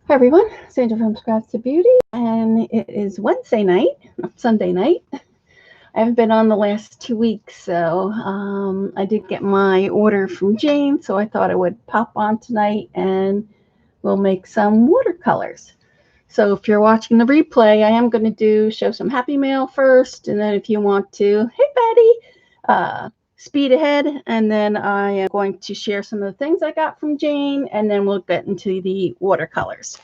Hi everyone, Sandra from Scraps to Beauty, and it is Wednesday night, not Sunday night. I haven't been on the last 2 weeks, so I did get my order from Jane, so I thought I would pop on tonight and we'll make some watercolors. So if you're watching the replay, I am going to show some Happy Mail first, and then if you want to, hey Betty, speed ahead, and then I am going to share some of the things I got from Jane, and then we'll get into the watercolors.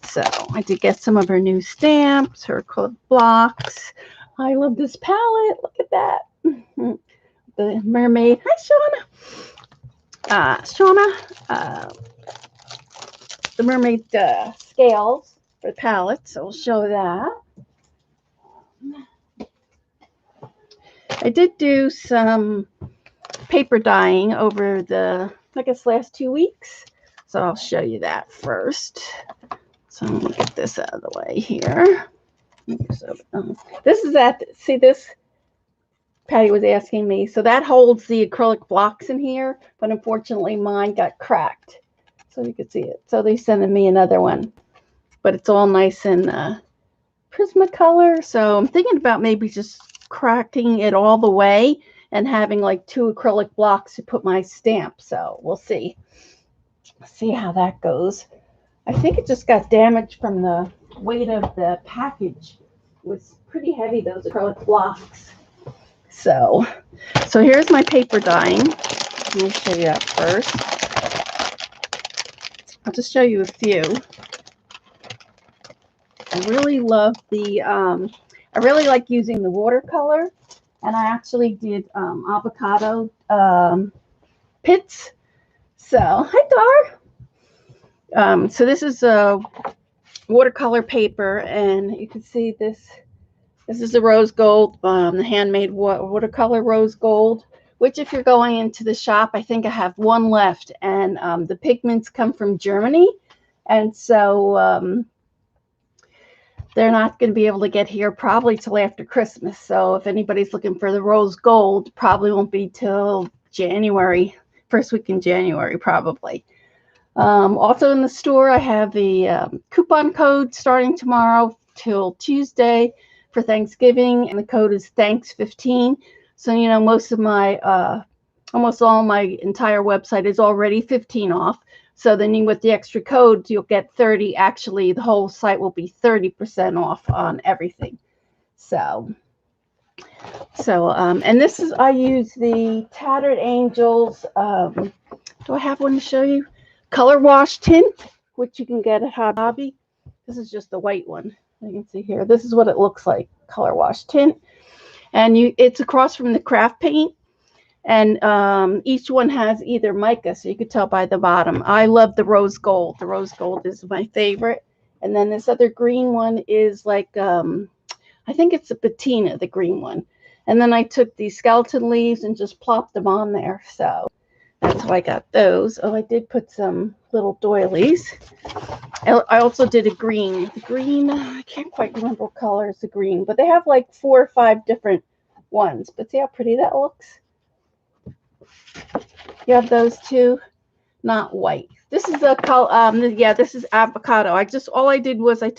So I did get some of her new stamps, her acrylic blocks. I love this palette. Look at that. The mermaid. Hi, Shauna. The mermaid scales for the palette, so we'll show that. I did do some paper dyeing over the, I guess, last 2 weeks. So I'll show you that first. So I'm going to get this out of the way here. So, this is that, see this? Patty was asking me. So that holds the acrylic blocks in here, but unfortunately mine got cracked. So you can see it. So they sent me another one. But it's all nice and Prismacolor. So I'm thinking about maybe just cracking it all the way and having like 2 acrylic blocks to put my stamp. So we'll see. See how that goes. I think it just got damaged from the weight of the package. It was pretty heavy, those acrylic blocks. So here's my paper dyeing. Let me show you that first. I'll just show you a few. I really love the, I really like using the watercolor. And I actually did avocado pits. So, hi, Dar. So this is a watercolor paper, and you can see this. This is the rose gold, the handmade watercolor rose gold, which if you're going into the shop, I think I have one left. And the pigments come from Germany. And so they're not going to be able to get here probably till after Christmas. So if anybody's looking for the rose gold, probably won't be till January, first week in January, probably. Also in the store, I have the coupon code starting tomorrow till Tuesday for Thanksgiving, and the code is THANKS15. So, you know, most of my, almost all my entire website is already 15 off. So then with the extra codes, you'll get 30. Actually, the whole site will be 30% off on everything. So, and this is, I use the Tattered Angels. Do I have one to show you? Color wash tint, which you can get at Hobby Lobby. This is just the white one. You can see here. This is what it looks like, color wash tint. And it's across from the craft paint. And each one has either mica, so you could tell by the bottom. I love the rose gold. The rose gold is my favorite. And then this other green one is like, I think it's a patina, the green one. And then I took these skeleton leaves and just plopped them on there. So that's how I got those. Oh, I did put some little doilies. I also did a green. The green, I can't quite remember what color is the green, but they have like 4 or 5 different ones. But see how pretty that looks? You have those too, not white. This is the color. Yeah, this is avocado. All I did was I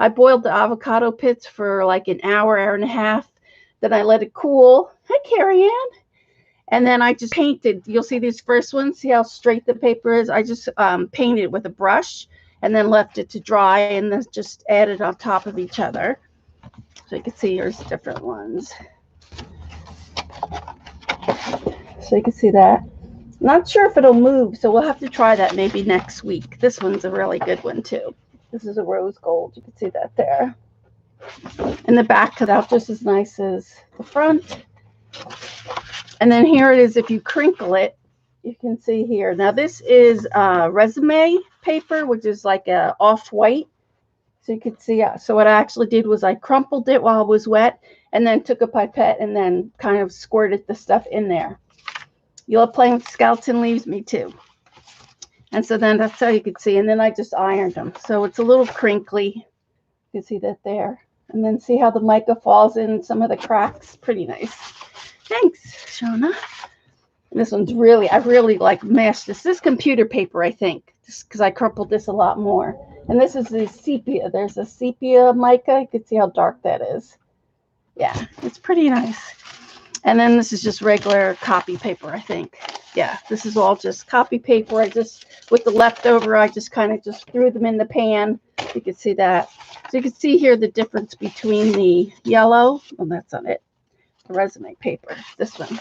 boiled the avocado pits for like an hour and a half. Then I let it cool. Hi, Carrie Ann. And then I just painted. You'll see these first ones. See how straight the paper is? I just painted it with a brush and then left it to dry, and then just added on top of each other. So you can see here's different ones. So you can see that. Not sure if it'll move, so we'll have to try that maybe next week. This one's a really good one too. This is a rose gold. You can see that there. And the back cut out just as nice as the front. And then here it is. If you crinkle it, you can see here. Now this is resume paper, which is like a off-white. So you can see. So what I actually did was I crumpled it while it was wet, and then took a pipette and then kind of squirted the stuff in there. You love playing with skeleton leaves? Me too. And so then that's how you can see. And then I just ironed them. So it's a little crinkly. You can see that there. And then see how the mica falls in some of the cracks. Pretty nice. Thanks, Shauna. This one's really, I really like mashed this. This is computer paper, I think, just because I crumpled this a lot more. And this is the sepia. There's a sepia mica. You can see how dark that is. Yeah, it's pretty nice. And then this is just regular copy paper, I think. Yeah, this is all just copy paper. I just, with the leftover, I just kind of just threw them in the pan. You can see that. So you can see here the difference between the yellow, well, that's on it, the resume paper, this one.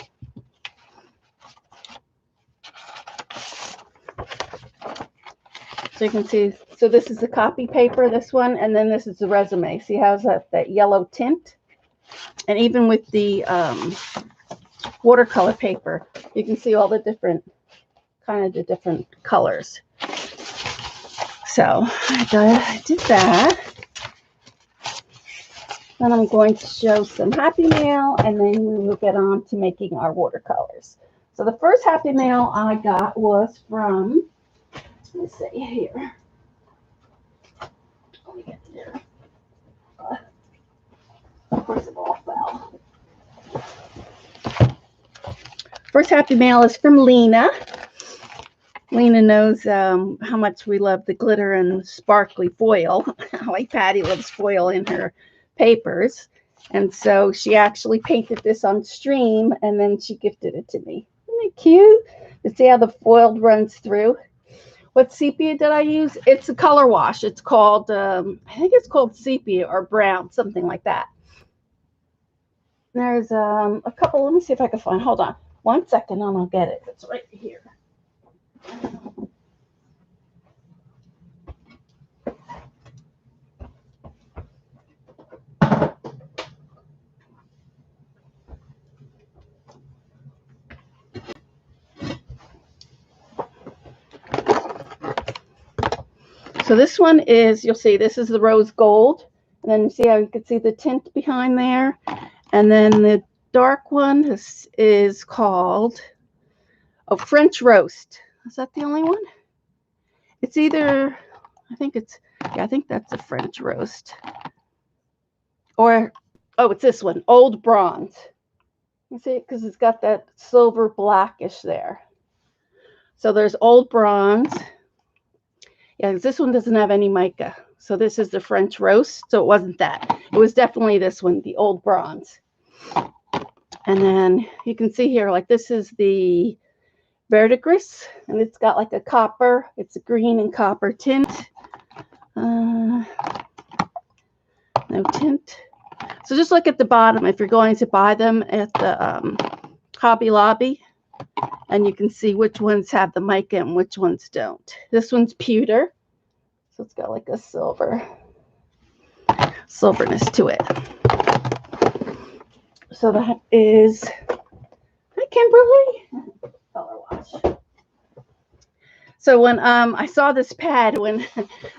So you can see, so this is the copy paper, this one, and then this is the resume. See how that yellow tint? And even with the watercolor paper, you can see all the different, kind of the different colors. So I did that. Then I'm going to show some Happy Mail, and then we will get on to making our watercolors. So the first Happy Mail I got was from, let's see here. Let me get there. Of course, it all fell. First Happy Mail is from Lena. Lena knows how much we love the glitter and sparkly foil. Like Patty loves foil in her papers. And so she actually painted this on stream, and then she gifted it to me. Isn't it cute? To see how the foil runs through. What sepia did I use? It's a color wash. It's called, I think it's called sepia or brown, something like that. There's a couple, let me see if I can find, hold on 1 second and I'll get it. It's right here. So this one is, you'll see, this is the rose gold. And then you see how you can see the tint behind there. And then the dark one is called French Roast. Is that the only one? It's either, I think it's, yeah, I think that's a French Roast. Or, oh, it's this one, Old Bronze. You see, because it's got that silver blackish there. So there's Old Bronze. Yeah, because this one doesn't have any mica. So this is the French Roast. So it wasn't that. It was definitely this one, the Old Bronze. And then you can see here, like this is the Verdigris. And it's got like a copper. It's a green and copper tint. No tint. So just look at the bottom if you're going to buy them at the Hobby Lobby. And you can see which ones have the mica and which ones don't. This one's pewter. So it's got like a silverness to it. So that is, hi Kimberly. Color wash. So when I saw this pad, when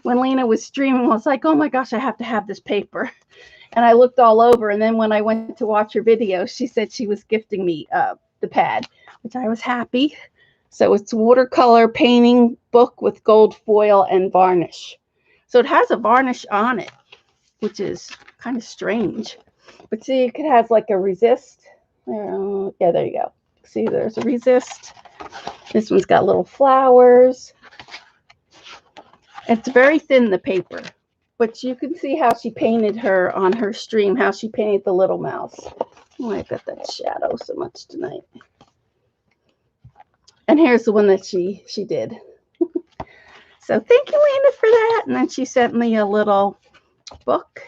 Lena was streaming, I was like, oh my gosh, I have to have this paper. And I looked all over. And then when I went to watch her video, she said she was gifting me the pad, which I was happy. So it's watercolor painting book with gold foil and varnish. So it has a varnish on it, which is kind of strange. But see, it has like a resist. Yeah, there you go. See, there's a resist. This one's got little flowers. It's very thin, the paper. But you can see how she painted her on her stream, how she painted the little mouse. Oh, I got that shadow so much tonight. And here's the one that she did. So thank you, Lena, for that. And then she sent me a little book,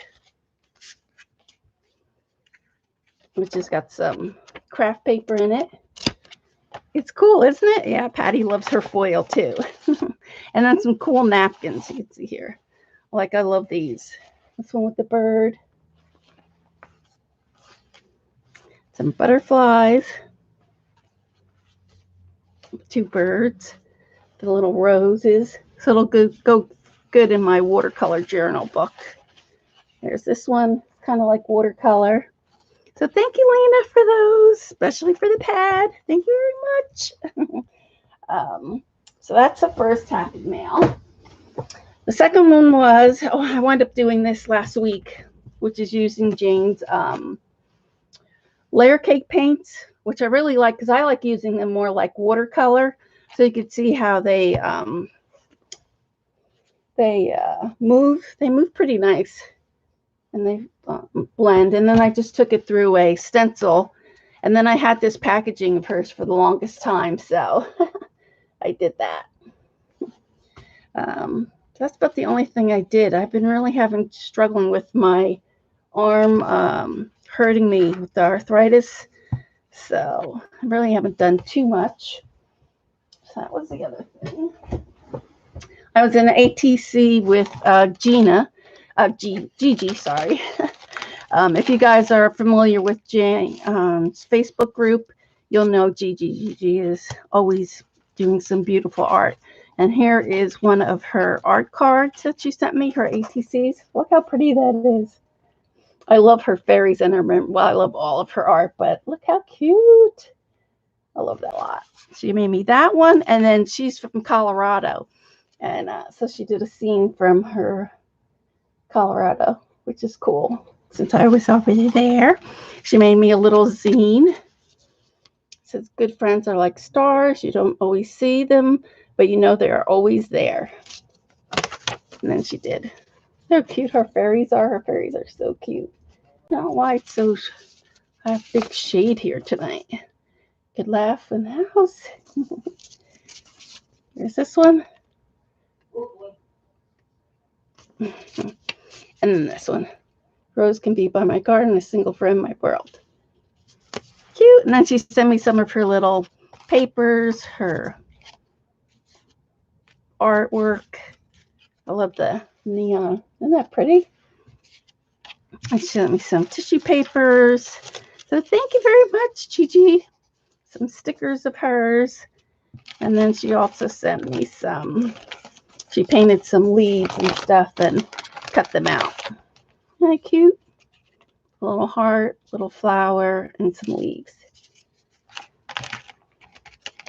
which has got some craft paper in it. It's cool, isn't it? Yeah, Patty loves her foil too. And then some cool napkins you can see here. Like, I love these. This one with the bird. Some butterflies. 2 birds. The little roses. So it'll go good in my watercolor journal book. There's this one, kind of like watercolor. So thank you, Lena, for those, especially for the pad. Thank you very much. So that's the first Happy Mail. The second one was, I wound up doing this last week, which is using Jane's layer cake paints, which I really like because I like using them more like watercolor. So you can see how they They move pretty nice, and they blend. And then I just took it through a stencil, and then I had this packaging of hers for the longest time, so I did that. That's about the only thing I did. I've been really struggling with my arm hurting me with the arthritis, so I really haven't done too much. So that was the other thing. I was in an ATC with Gigi, sorry. If you guys are familiar with Jane's Facebook group, you'll know Gigi. Gigi is always doing some beautiful art. And here is one of her art cards that she sent me, her ATCs. Look how pretty that is. I love her fairies and her, well, I love all of her art, but look how cute. I love that a lot. She made me that one, and then she's from Colorado. And so she did a scene from her Colorado, which is cool. Since I was already there, she made me a little zine. It says, good friends are like stars. You don't always see them, but you know they are always there. And then she did. How cute her fairies are. Her fairies are so cute. I don't know why it's so, I have big shade here tonight. Could laugh in the house. There's this one. And then this one. Rose can be by my garden, a single friend, my world. Cute. And then she sent me some of her little papers, her artwork. I love the neon. Isn't that pretty? And she sent me some tissue papers. So thank you very much, Gigi. Some stickers of hers. And then she also sent me some, she painted some leaves and stuff and cut them out. Isn't that cute? A little heart, little flower, and some leaves.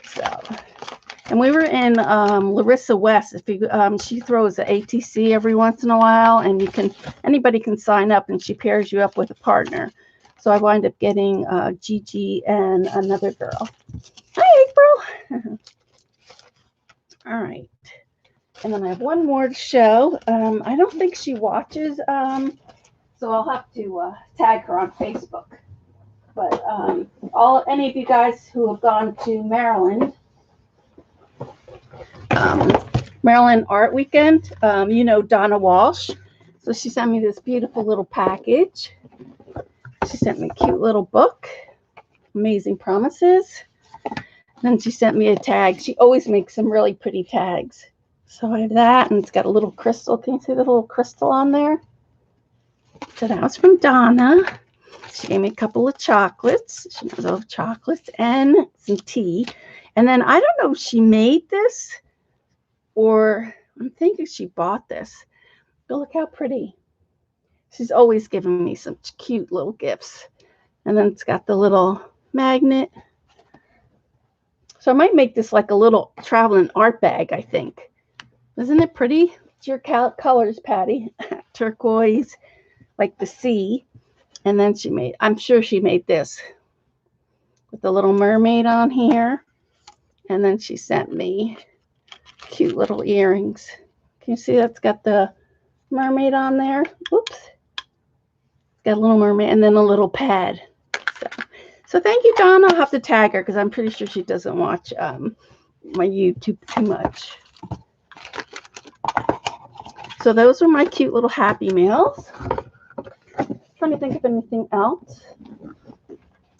So, and we were in Larissa West. If you, she throws an ATC every once in a while, and you can, anybody can sign up, and she pairs you up with a partner. So I wind up getting Gigi and another girl. Hi, April. All right. And then I have one more to show. I don't think she watches, so I'll have to tag her on Facebook. But any of you guys who have gone to Maryland, Maryland Art Weekend, you know Donna Walsh. So she sent me this beautiful little package. She sent me a cute little book, Amazing Promises. Then she sent me a tag. She always makes some really pretty tags. So I have that, and it's got a little crystal. Can you see the little crystal on there? So that was from Donna. She gave me a couple of chocolates. She knows I love chocolates and some tea. And then I don't know if she made this or I'm thinking she bought this. But look how pretty. She's always giving me some cute little gifts. And then it's got the little magnet. So I might make this like a little traveling art bag, I think. Isn't it pretty? It's your colors, Patty. Turquoise, like the sea. And then she made, I'm sure she made this with the little mermaid on here. And then she sent me cute little earrings. Can you see that's got the mermaid on there? Oops. Got a little mermaid and then a little pad. So thank you, Dawn. I'll have to tag her because I'm pretty sure she doesn't watch my YouTube too much. So those were my cute little happy mails. Let me think of anything else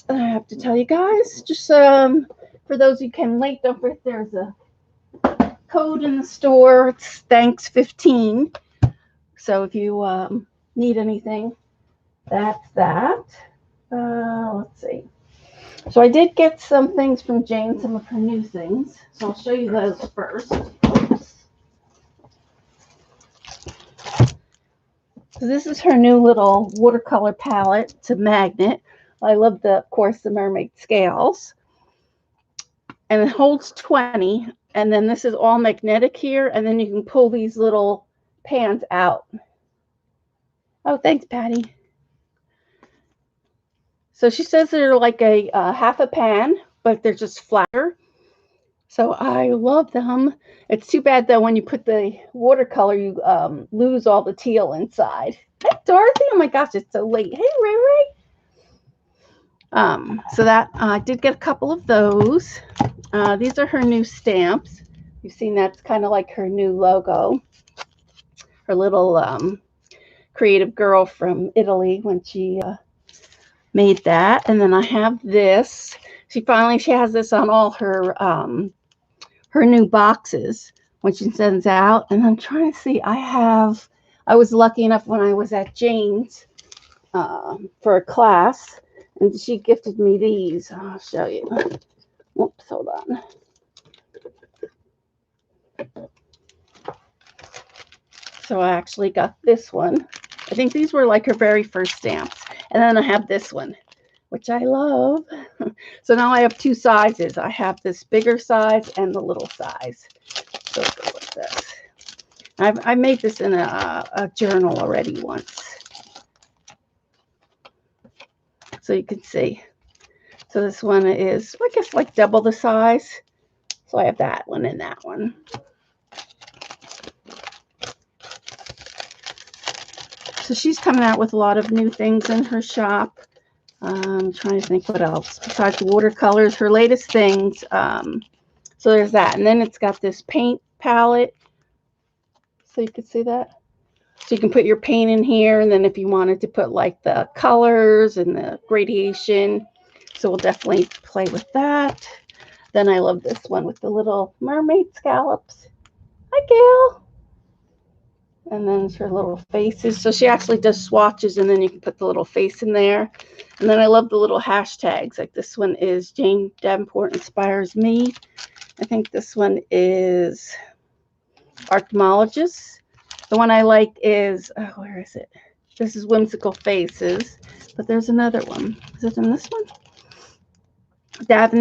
I have to tell you guys. Just for those who came late, don't forget there's a code in the store. It's thanks 15. So if you need anything, that's that. Let's see. So I did get some things from Jane, some of her new things. So I'll show you those first. So this is her new little watercolor palette. It's a magnet. I love of course, the mermaid scales. And it holds 20. And then this is all magnetic here. And then you can pull these little pans out. Oh, thanks, Patty. So she says they're like a half a pan, but they're just flatter. So I love them. It's too bad though when you put the watercolor, you lose all the teal inside. Hi, Dorothy. Oh my gosh, it's so late. Hey, Ray Ray. So that I did get a couple of those. These are her new stamps. You've seen that's kind of like her new logo. Her little creative girl from Italy when she made that. And then I have this. She has this on all her new boxes when she sends out. And I'm trying to see. I was lucky enough when I was at Jane's for a class, and she gifted me these. I'll show you. Whoops, hold on. So I actually got this one. I think these were like her very first stamps. And then I have this one, which I love. So now I have two sizes. I have this bigger size and the little size. So go with this. I made this in a journal already once. So you can see. So this one is, I guess, like double the size. So I have that one and that one. So she's coming out with a lot of new things in her shop. I'm trying to think what else besides watercolors. Her latest things. So there's that. And then it's got this paint palette. So you can see that. So you can put your paint in here. And then if you wanted to put like the colors and the gradation. So we'll definitely play with that. Then I love this one with the little mermaid scallops. Hi, Gail. And then it's her little faces. So she actually does swatches, and then you can put the little face in there. And then I love the little hashtags. Like this one is Jane Davenport Inspires Me. I think this one is Archimologist. The one I like is, oh, where is it? This is Whimsical Faces. But there's another one. Is it in this one?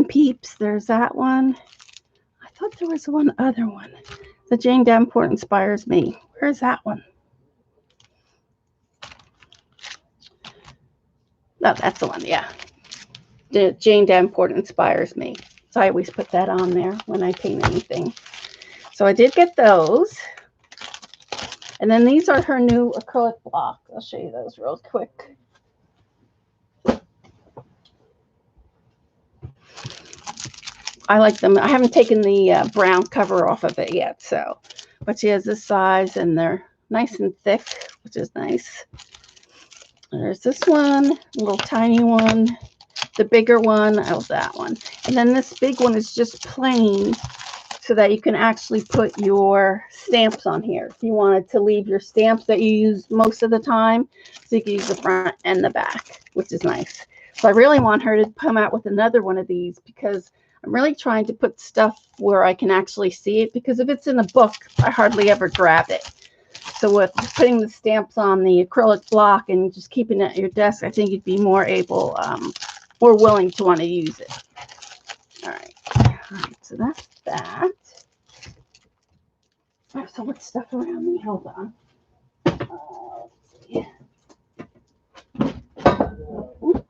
Peeps. There's that one. I thought there was one other one. The Jane Davenport Inspires Me. Where's that one? No, that's the one, yeah. The Jane Davenport Inspires Me. So I always put that on there when I paint anything. So I did get those. And then these are her new acrylic blocks. I'll show you those real quick. I like them. I haven't taken the brown cover off of it yet, so. But she has this size, and they're nice and thick, which is nice. There's this one, a little tiny one. The bigger one, oh, that one. And then this big one is just plain so that you can actually put your stamps on here. If you wanted to leave your stamps that you use most of the time, so you can use the front and the back, which is nice. So I really want her to come out with another one of these because I'm really trying to put stuff where I can actually see it, because if it's in a book, I hardly ever grab it. So with putting the stamps on the acrylic block and just keeping it at your desk, I think you'd be more able, more willing to want to use it. All right, so that's that. I have so much stuff around me. Hold on. Let's see. Oops.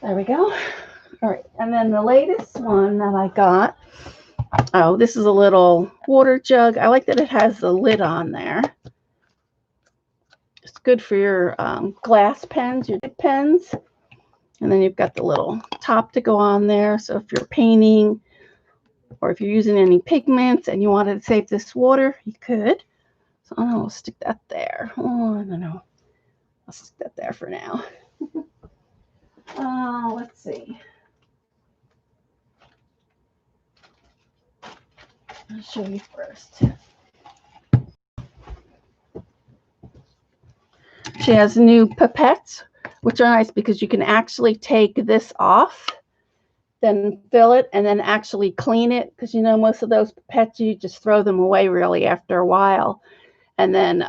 There we go. All right, and then the latest one that I got, oh, this is a little water jug. I like that it has the lid on there. It's good for your glass pens, your dip pens. And then you've got the little top to go on there. So if you're painting or if you're using any pigments and you wanted to save this water, you could. So I'll stick that there. Oh, I don't know. I'll stick that there for now. Let's see. I'll show you first. She has new pipettes, which are nice because you can actually take this off, then fill it, and then actually clean it. Because, you know, most of those pipettes, you just throw them away really after a while. And then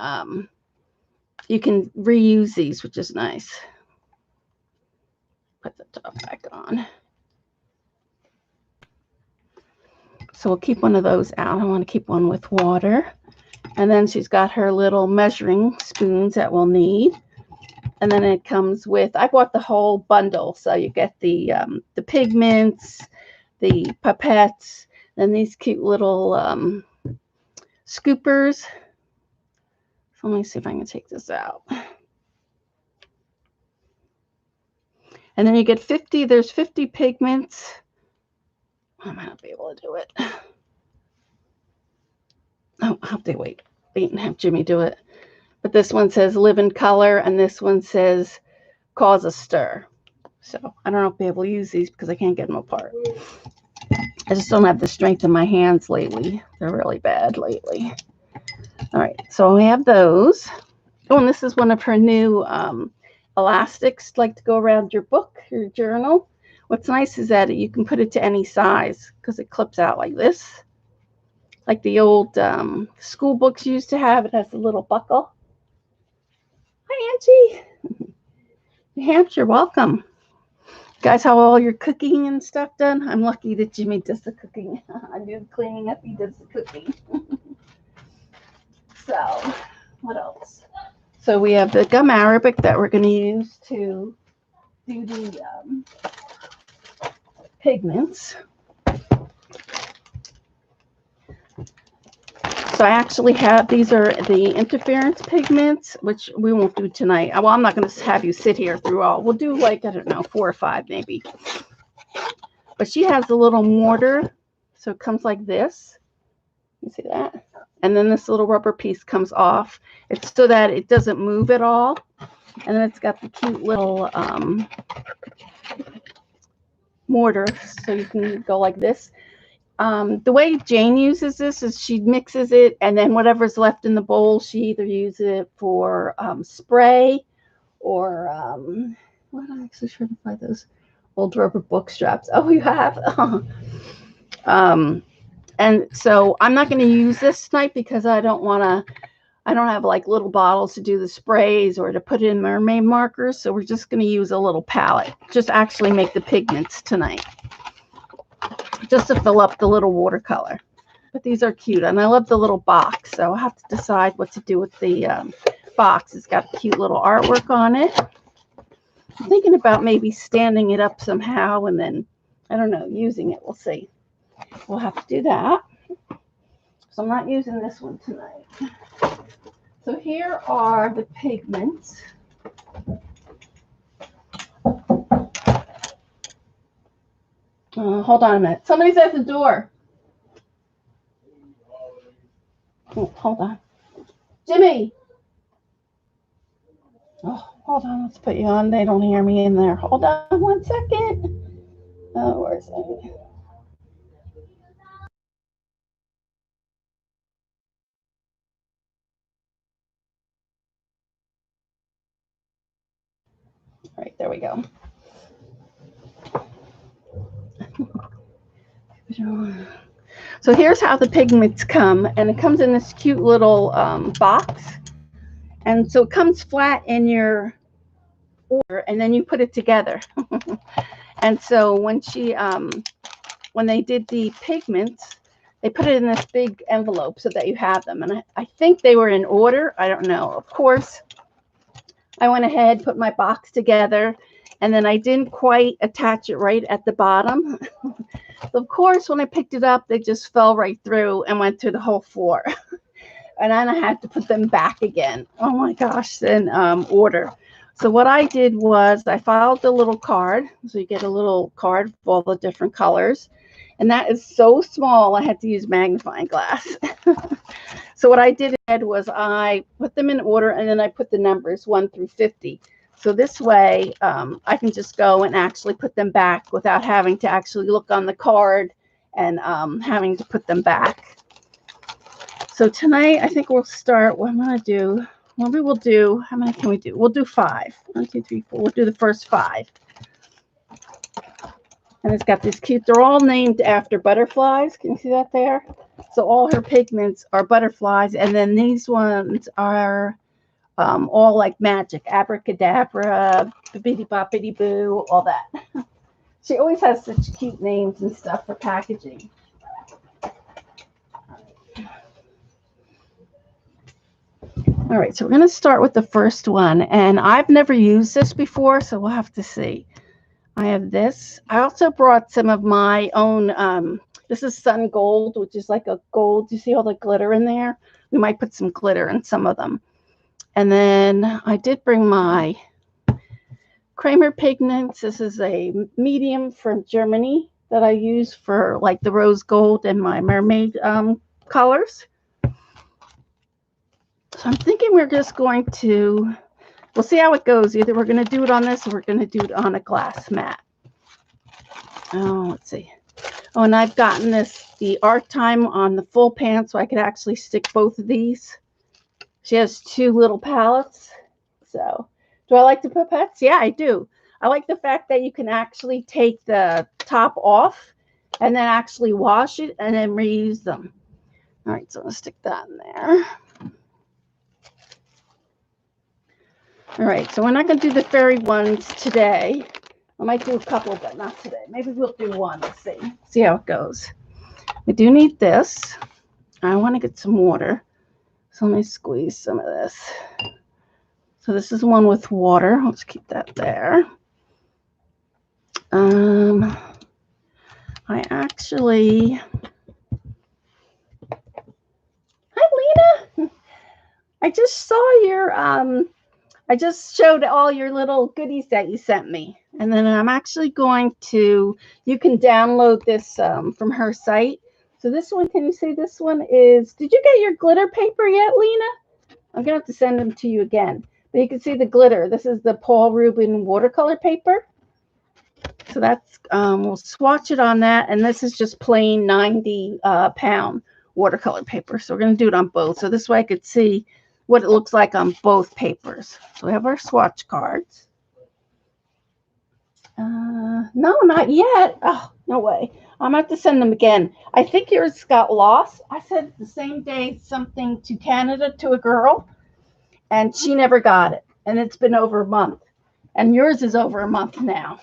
you can reuse these, which is nice. Put the top back on. So we'll keep one of those out. I want to keep one with water. And then she's got her little measuring spoons that we'll need. And then it comes with, I bought the whole bundle. So you get the pigments, the pipettes, then these cute little scoopers. So let me see if I can take this out. And then you get 50, there's 50 pigments. I might not be able to do it. Oh, I'll have to wait and have Jimmy do it. But this one says live in color, and this one says cause a stir. So I don't know if I'll be able to use these because I can't get them apart. I just don't have the strength in my hands lately. They're really bad lately. All right, so we have those. Oh, and this is one of her new elastics, like to go around your book, your journal. What's nice is that you can put it to any size because it clips out like this. Like the old school books used to have. It has a little buckle. Hi, Angie. New Hampshire, welcome. Guys, how all your cooking and stuff done? I'm lucky that Jimmy does the cooking. I do the cleaning up, he does the cooking. So, what else? So we have the gum arabic that we're going to use to do the pigments. So I actually have, these are the interference pigments, which we won't do tonight. Well, I'm not going to have you sit here through all. We'll do like, I don't know, 4 or 5 maybe. But she has a little mortar. So it comes like this. You see that? And then this little rubber piece comes off. It's so that it doesn't move at all. And then it's got the cute little mortar. So you can go like this. The way Jane uses this is she mixes it, and then whatever's left in the bowl, she either uses it for spray or what? I'm actually trying to find those old rubber book straps. Oh, you have. And so I'm not going to use this tonight because I don't want to. I don't have like little bottles to do the sprays or to put in mermaid markers. So we're just going to use a little palette. Just actually make the pigments tonight. Just to fill up the little watercolor. But these are cute, and I love the little box, so I'll have to decide what to do with the box. It's got cute little artwork on it. I'm thinking about maybe standing it up somehow and then, I don't know, using it. We'll see. We'll have to do that. So I'm not using this one tonight. So here are the pigments. Hold on a minute. Somebody's at the door. Oh, hold on. Jimmy. Oh, hold on. Let's put you on. They don't hear me in there. Hold on 1 second. Oh, where's it? All right, there we go. So here's how the pigments come, and it comes in this cute little box, and so it comes flat in your order, and then you put it together. And so when she when they did the pigments, they put it in this big envelope so that you have them, and I think they were in order. I don't know. Of course, I went ahead, put my box together, and then I didn't quite attach it right at the bottom. Of course, when I picked it up, they just fell right through and went through the whole floor. And then I had to put them back again. Oh my gosh, then order. So what I did was I filed the little card. So you get a little card with all the different colors. And that is so small, I had to use magnifying glass. So what I did was I put them in order, and then I put the numbers 1 through 50. So this way, I can just go and actually put them back without having to actually look on the card and having to put them back. So tonight, I think we'll start. What I'm going to do, maybe we'll do, how many can we do? We'll do 5. 1, 2, 3, 4. We'll do the first 5. And it's got this cute, they're all named after butterflies. Can you see that there? So all her pigments are butterflies. And then these ones are all like magic, abracadabra, bibbidi boppity boo, all that. She always has such cute names and stuff for packaging. All right, so we're going to start with the first one, and I've never used this before, so we'll have to see. I have this. I also brought some of my own, this is Sun Gold, which is like a gold. You see all the glitter in there? We might put some glitter in some of them. And then I did bring my Kramer Pigments. This is a medium from Germany that I use for like the rose gold and my mermaid colors. So I'm thinking we're just going to, we'll see how it goes. Either we're going to do it on this or we're going to do it on a glass mat. Oh, let's see. Oh, and I've gotten the Art Time on the full pan, so I could actually stick both of these. She has two little palettes. So, do I like the pipettes? Yeah, I do. I like the fact that you can actually take the top off and then actually wash it and then reuse them. All right, so I'm going to stick that in there. All right, so we're not going to do the fairy ones today. I might do a couple, but not today. Maybe we'll do one. Let's see how it goes. We do need this. I want to get some water. So let me squeeze some of this. So this is one with water. Let's keep that there. I actually... Hi, Lena. I just saw your... I just showed all your little goodies that you sent me. And then I'm actually going to, you can download this from her site. So this one, can you see this one is, did you get your glitter paper yet, Lena? I'm going to have to send them to you again. But you can see the glitter. This is the Paul Rubin watercolor paper. So that's, we'll swatch it on that. And this is just plain 90 pound watercolor paper. So we're going to do it on both. So this way I could see what it looks like on both papers. So we have our swatch cards. No, not yet. Oh, no way. I'm going to have to send them again. I think yours got lost. I sent the same day something to Canada to a girl, and she never got it. And it's been over a month. And yours is over a month now.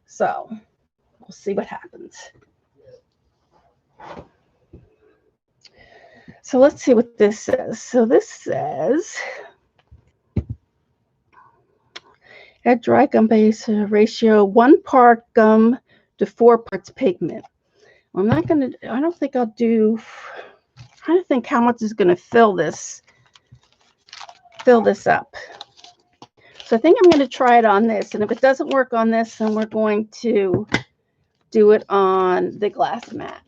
So we'll see what happens. So let's see what this says. So this says, at dry gum base ratio 1 part gum to 4 parts pigment. I'm not going to, I don't think I'll do, I'm trying to think how much is going to fill this up. So I think I'm going to try it on this. And if it doesn't work on this, then we're going to do it on the glass mat.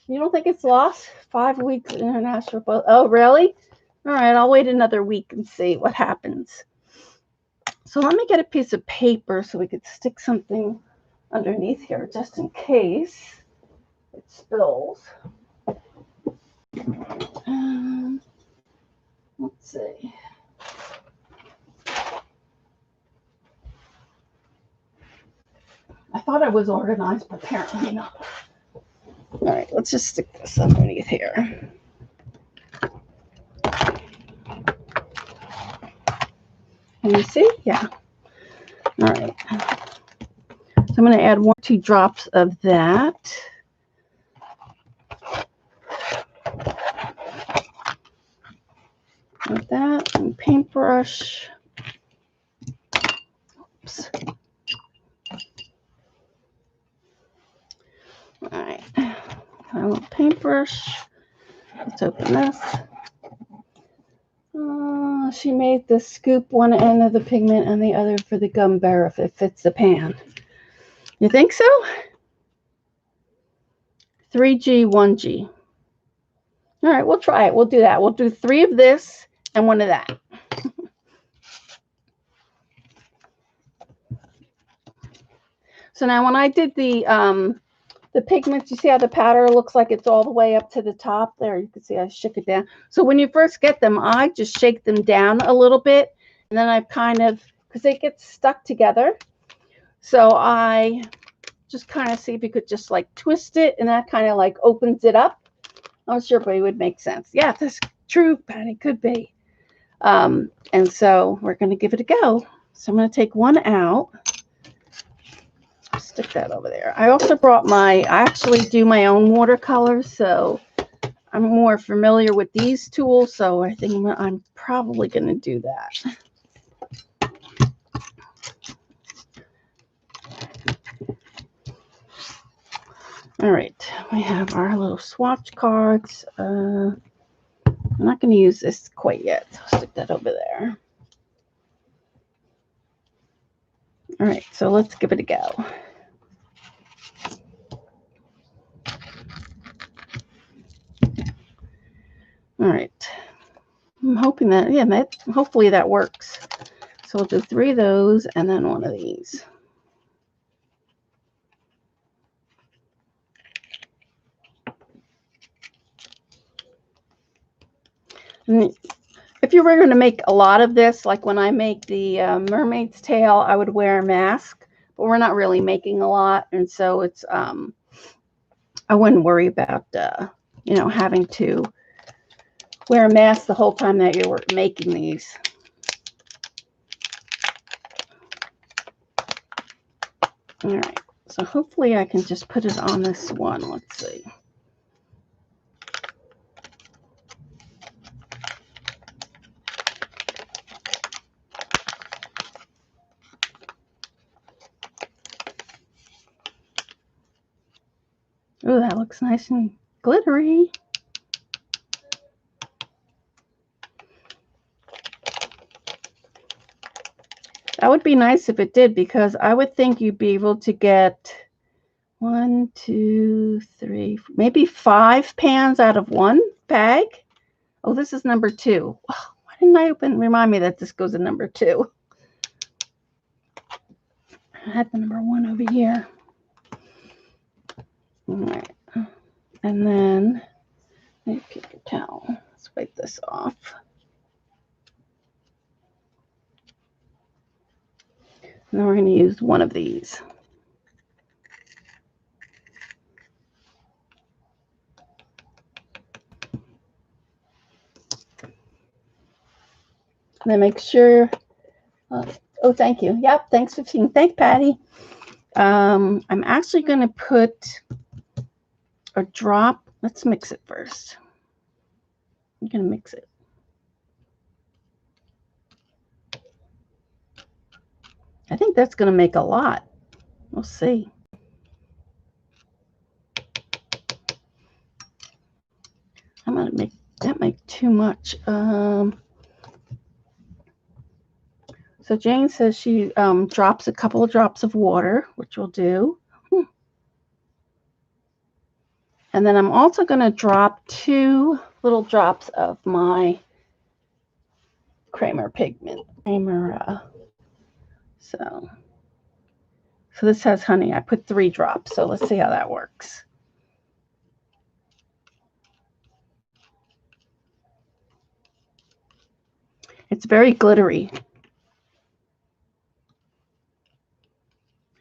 You don't think it's lost? 5 weeks international. Oh, really? All right, I'll wait another week and see what happens. So let me get a piece of paper so we could stick something underneath here just in case it spills. Let's see. I thought I was organized, but apparently not. All right, let's just stick this underneath here. Can you see? Yeah. All right. So I'm going to add 1 or 2 drops of that. Like that, and paintbrush. Oops. All right. A little paintbrush. Let's open this. She made the scoop one end of the pigment and the other for the gum bear if it fits the pan. You think so? 3G, 1G. All right, we'll try it. We'll do that. We'll do 3 of this and 1 of that. So now when I did the pigments, you see how the powder looks like it's all the way up to the top there? You can see I shook it down. So when you first get them, I just shake them down a little bit. And then I kind of, because they get stuck together. So I just kind of see if you could just like twist it. And that kind of like opens it up. I'm sure it would make sense. Yeah, that's true, Patty. Could be. And so we're going to give it a go. So I'm going to take 1 out. Stick that over there. I also brought I actually do my own watercolors, so I'm more familiar with these tools, so I think I'm probably going to do that. All right, we have our little swatch cards. I'm not going to use this quite yet. I'll stick that over there. All right, so let's give it a go. All right, I'm hoping that, yeah, hopefully that works. So we'll do 3 of those and then 1 of these. And if you were going to make a lot of this, like when I make the mermaid's tail, I would wear a mask, but we're not really making a lot. And so it's, I wouldn't worry about, you know, having to wear a mask the whole time that you're making these. All right, so hopefully I can just put it on this one. Let's see. Oh, that looks nice and glittery. That would be nice if it did, because I would think you'd be able to get 1, 2, 3, maybe 5 pans out of one bag. Oh, this is number 2. Oh, why didn't I remind me that this goes in number 2? I had the number 1 over here. All right. And then a paper towel. Let's wipe this off. And then we're going to use 1 of these. And then make sure, oh, thank you. Yep, thanks, 15. Thanks, Patty. I'm actually going to put a drop. Let's mix it first. I'm going to mix it. I think that's going to make a lot. We'll see. I'm going to make that make too much. So Jane says she drops a couple of drops of water, which we'll do. And then I'm also going to drop 2 little drops of my creamer pigment. So this has honey. I put 3 drops. So let's see how that works. It's very glittery.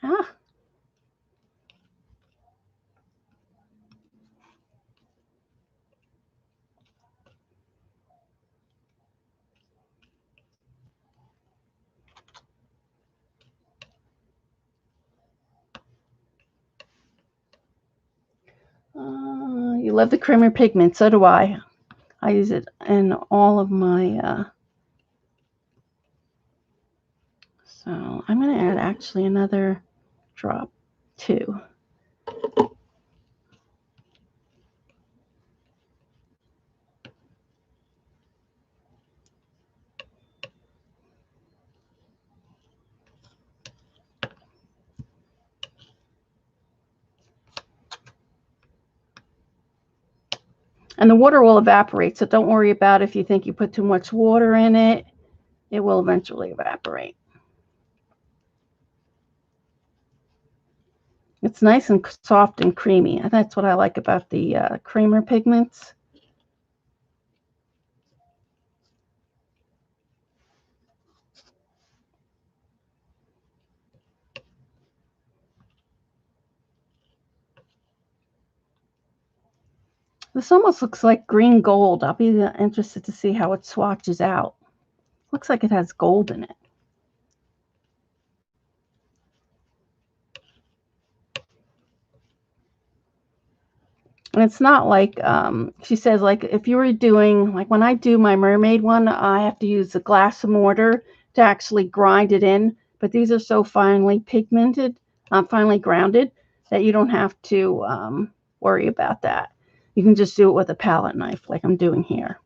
Ah. You love the creamer pigment. So do I. I use it in all of my... So I'm going to add actually another drop, 2. And the water will evaporate, so don't worry about if you think you put too much water in it. It will eventually evaporate. It's nice and soft and creamy. And that's what I like about the creamer pigments. This almost looks like green gold. I'll be interested to see how it swatches out. Looks like it has gold in it. And it's not like, she says, like, if you were doing, like when I do my mermaid one, I have to use a glass mortar to actually grind it in. But these are so finely pigmented, finely grounded, that you don't have to worry about that. You can just do it with a palette knife like I'm doing here.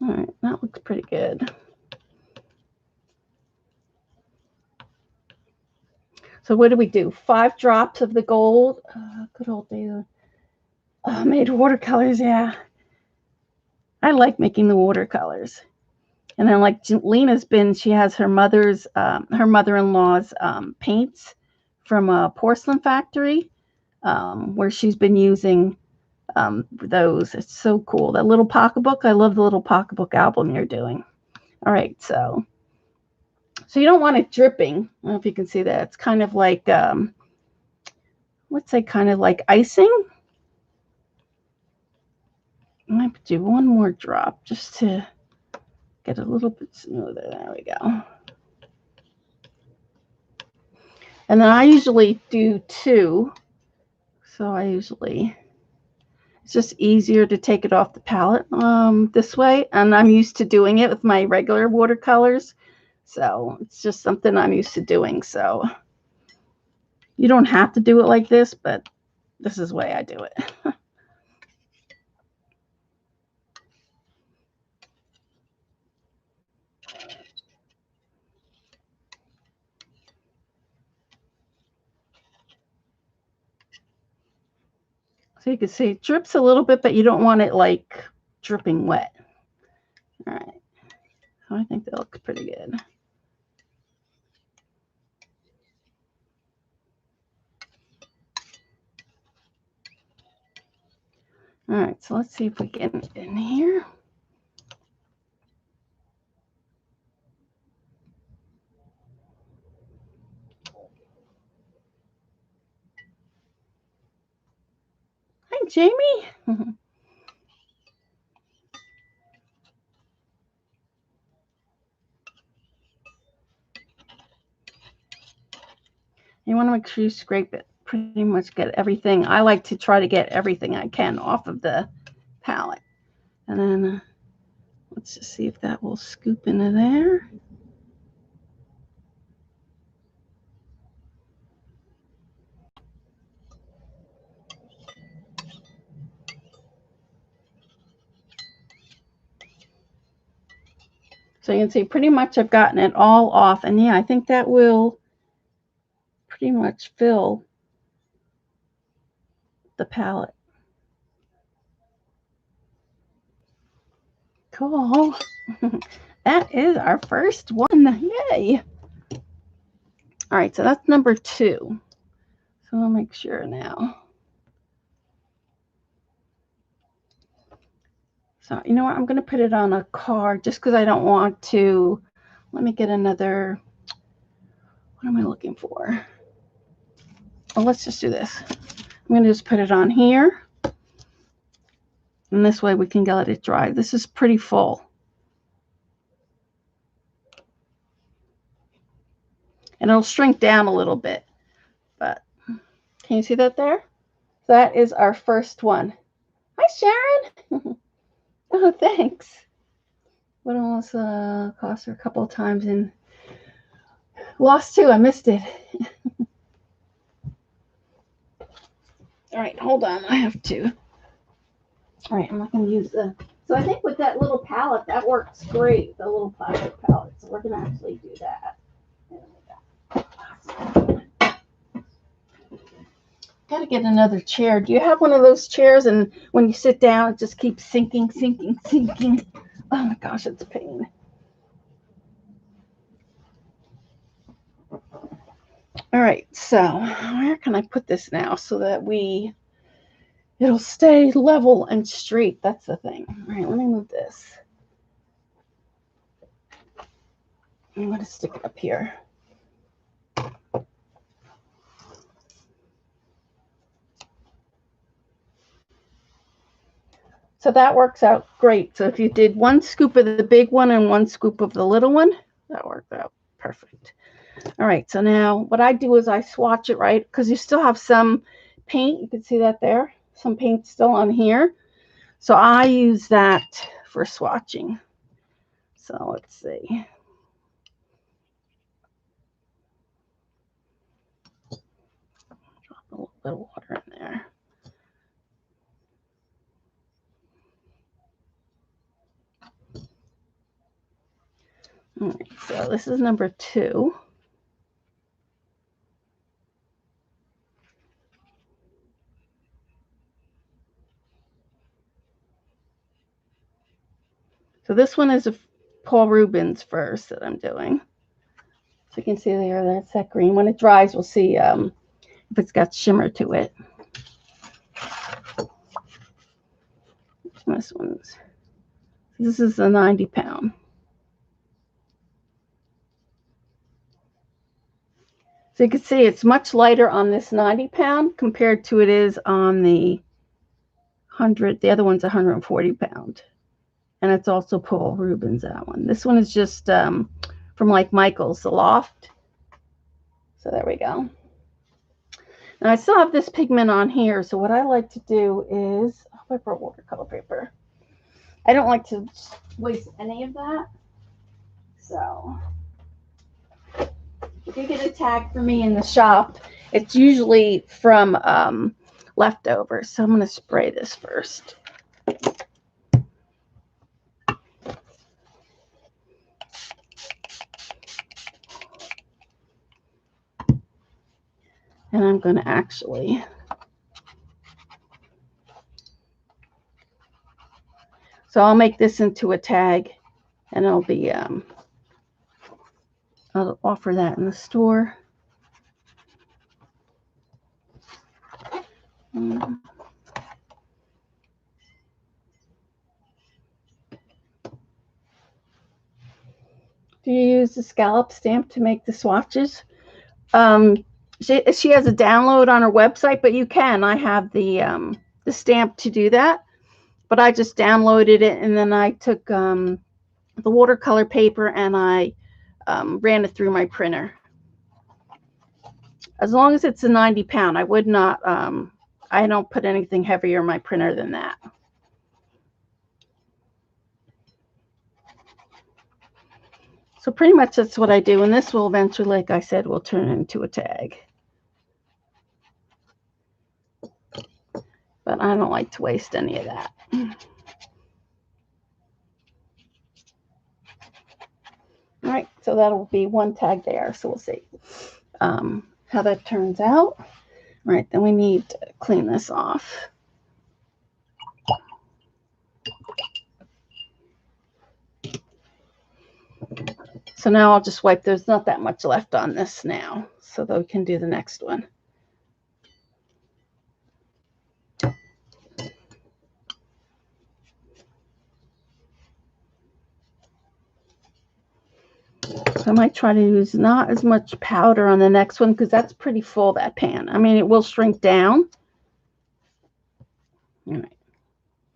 All right, that looks pretty good. So what do we do? 5 drops of the gold. Good old days. Made watercolors, yeah. I like making the watercolors. And then like Lena's been, she has her mother-in-law's paints from a porcelain factory, where she's been using those. It's so cool. That little pocketbook. I love the little pocketbook album you're doing. All right, so you don't want it dripping. I don't know if you can see that. It's kind of like, let's say kind of like icing. I might do one more drop just to get a little bit smoother. There we go. And then I usually do 2. So I usually, it's just easier to take it off the palette this way. And I'm used to doing it with my regular watercolors. So it's just something I'm used to doing. So you don't have to do it like this, but this is the way I do it. So you can see it drips a little bit, but you don't want it like dripping wet. All right. So I think that looks pretty good. All right, so let's see if we get it in here. Hi, Jamie. You want to make sure you scrape it. Pretty much get everything. I like to try to get everything I can off of the palette. And then let's just see if that will scoop into there. So you can see pretty much I've gotten it all off. And yeah, I think that will pretty much fill the palette. Cool. That is our first one. Yay. All right, so that's number 2. So I'll make sure now. So you know what? I'm going to put it on a card just because I don't want to. Let me get another. What am I looking for? Oh, let's just do this. I'm going to just put it on here. And this way we can let it dry. This is pretty full. And it'll shrink down a little bit. But can you see that there? That is our first one. Hi, Sharon. Oh, thanks. What almost cost her a couple of times and lost 2. I missed it. All right, hold on. I have to. All right, I'm not going to use the. So I think with that little palette, that works great. The little plastic palette. So we're going to actually do that. Got to get another chair. Do you have one of those chairs? And when you sit down, it just keeps sinking, sinking, sinking. Oh my gosh, it's a pain. All right, so where can I put this now so that it'll stay level and straight? That's the thing. All right, let me move this. I'm going to stick it up here. So that works out great. So if you did 1 scoop of the big one and 1 scoop of the little one, that worked out perfect. All right, so now what I do is I swatch it, right? Because you still have some paint. You can see that there. Some paint still on here. So I use that for swatching. So let's see. Drop a little bit of water in there. All right, so this is number 2. So this one is a Paul Rubens first that I'm doing. So you can see there, that's that green. When it dries, we'll see if it's got shimmer to it. This is a 90 pound. So you can see it's much lighter on this 90 pound compared to it is on the 100. The other one's 140 pound. And it's also Paul Rubens, that one. This one is just from like Michael's, the Loft. So there we go. Now I still have this pigment on here. So what I like to do is, I brought watercolor paper. I don't like to waste any of that. So if you get a tag for me in the shop, it's usually from leftovers. So I'm going to spray this first. And I'm going to actually so I'll make this into a tag, and it'll be I'll offer that in the store. Do you use the scallop stamp to make the swatches? She has a download on her website, but you can. I have the stamp to do that, but I just downloaded it, and then I took the watercolor paper and I ran it through my printer. As long as it's a 90 pound, I would not. I don't put anything heavier in my printer than that. So pretty much that's what I do, and this will eventually, like I said, will turn into a tag. But I don't like to waste any of that. All right, so that'll be one tag there. So we'll see how that turns out. All right, then we need to clean this off. So now I'll just wipe. There's not that much left on this now, so that we can do the next one. So I might try to use not as much powder on the next one because that's pretty full, that pan. I mean, it will shrink down. All right.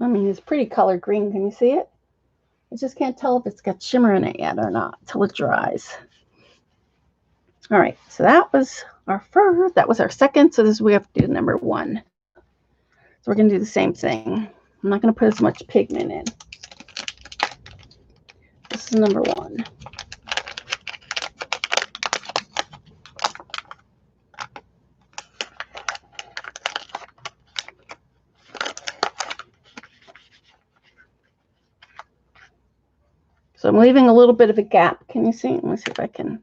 I mean, it's pretty color green. Can you see it? I just can't tell if it's got shimmer in it yet or not till it dries. All right, so that was our first. That was our second. So this is we have to do number 1. So we're going to do the same thing. I'm not going to put as much pigment in. This is number 1. So I'm leaving a little bit of a gap. Can you see? Let me see if I can.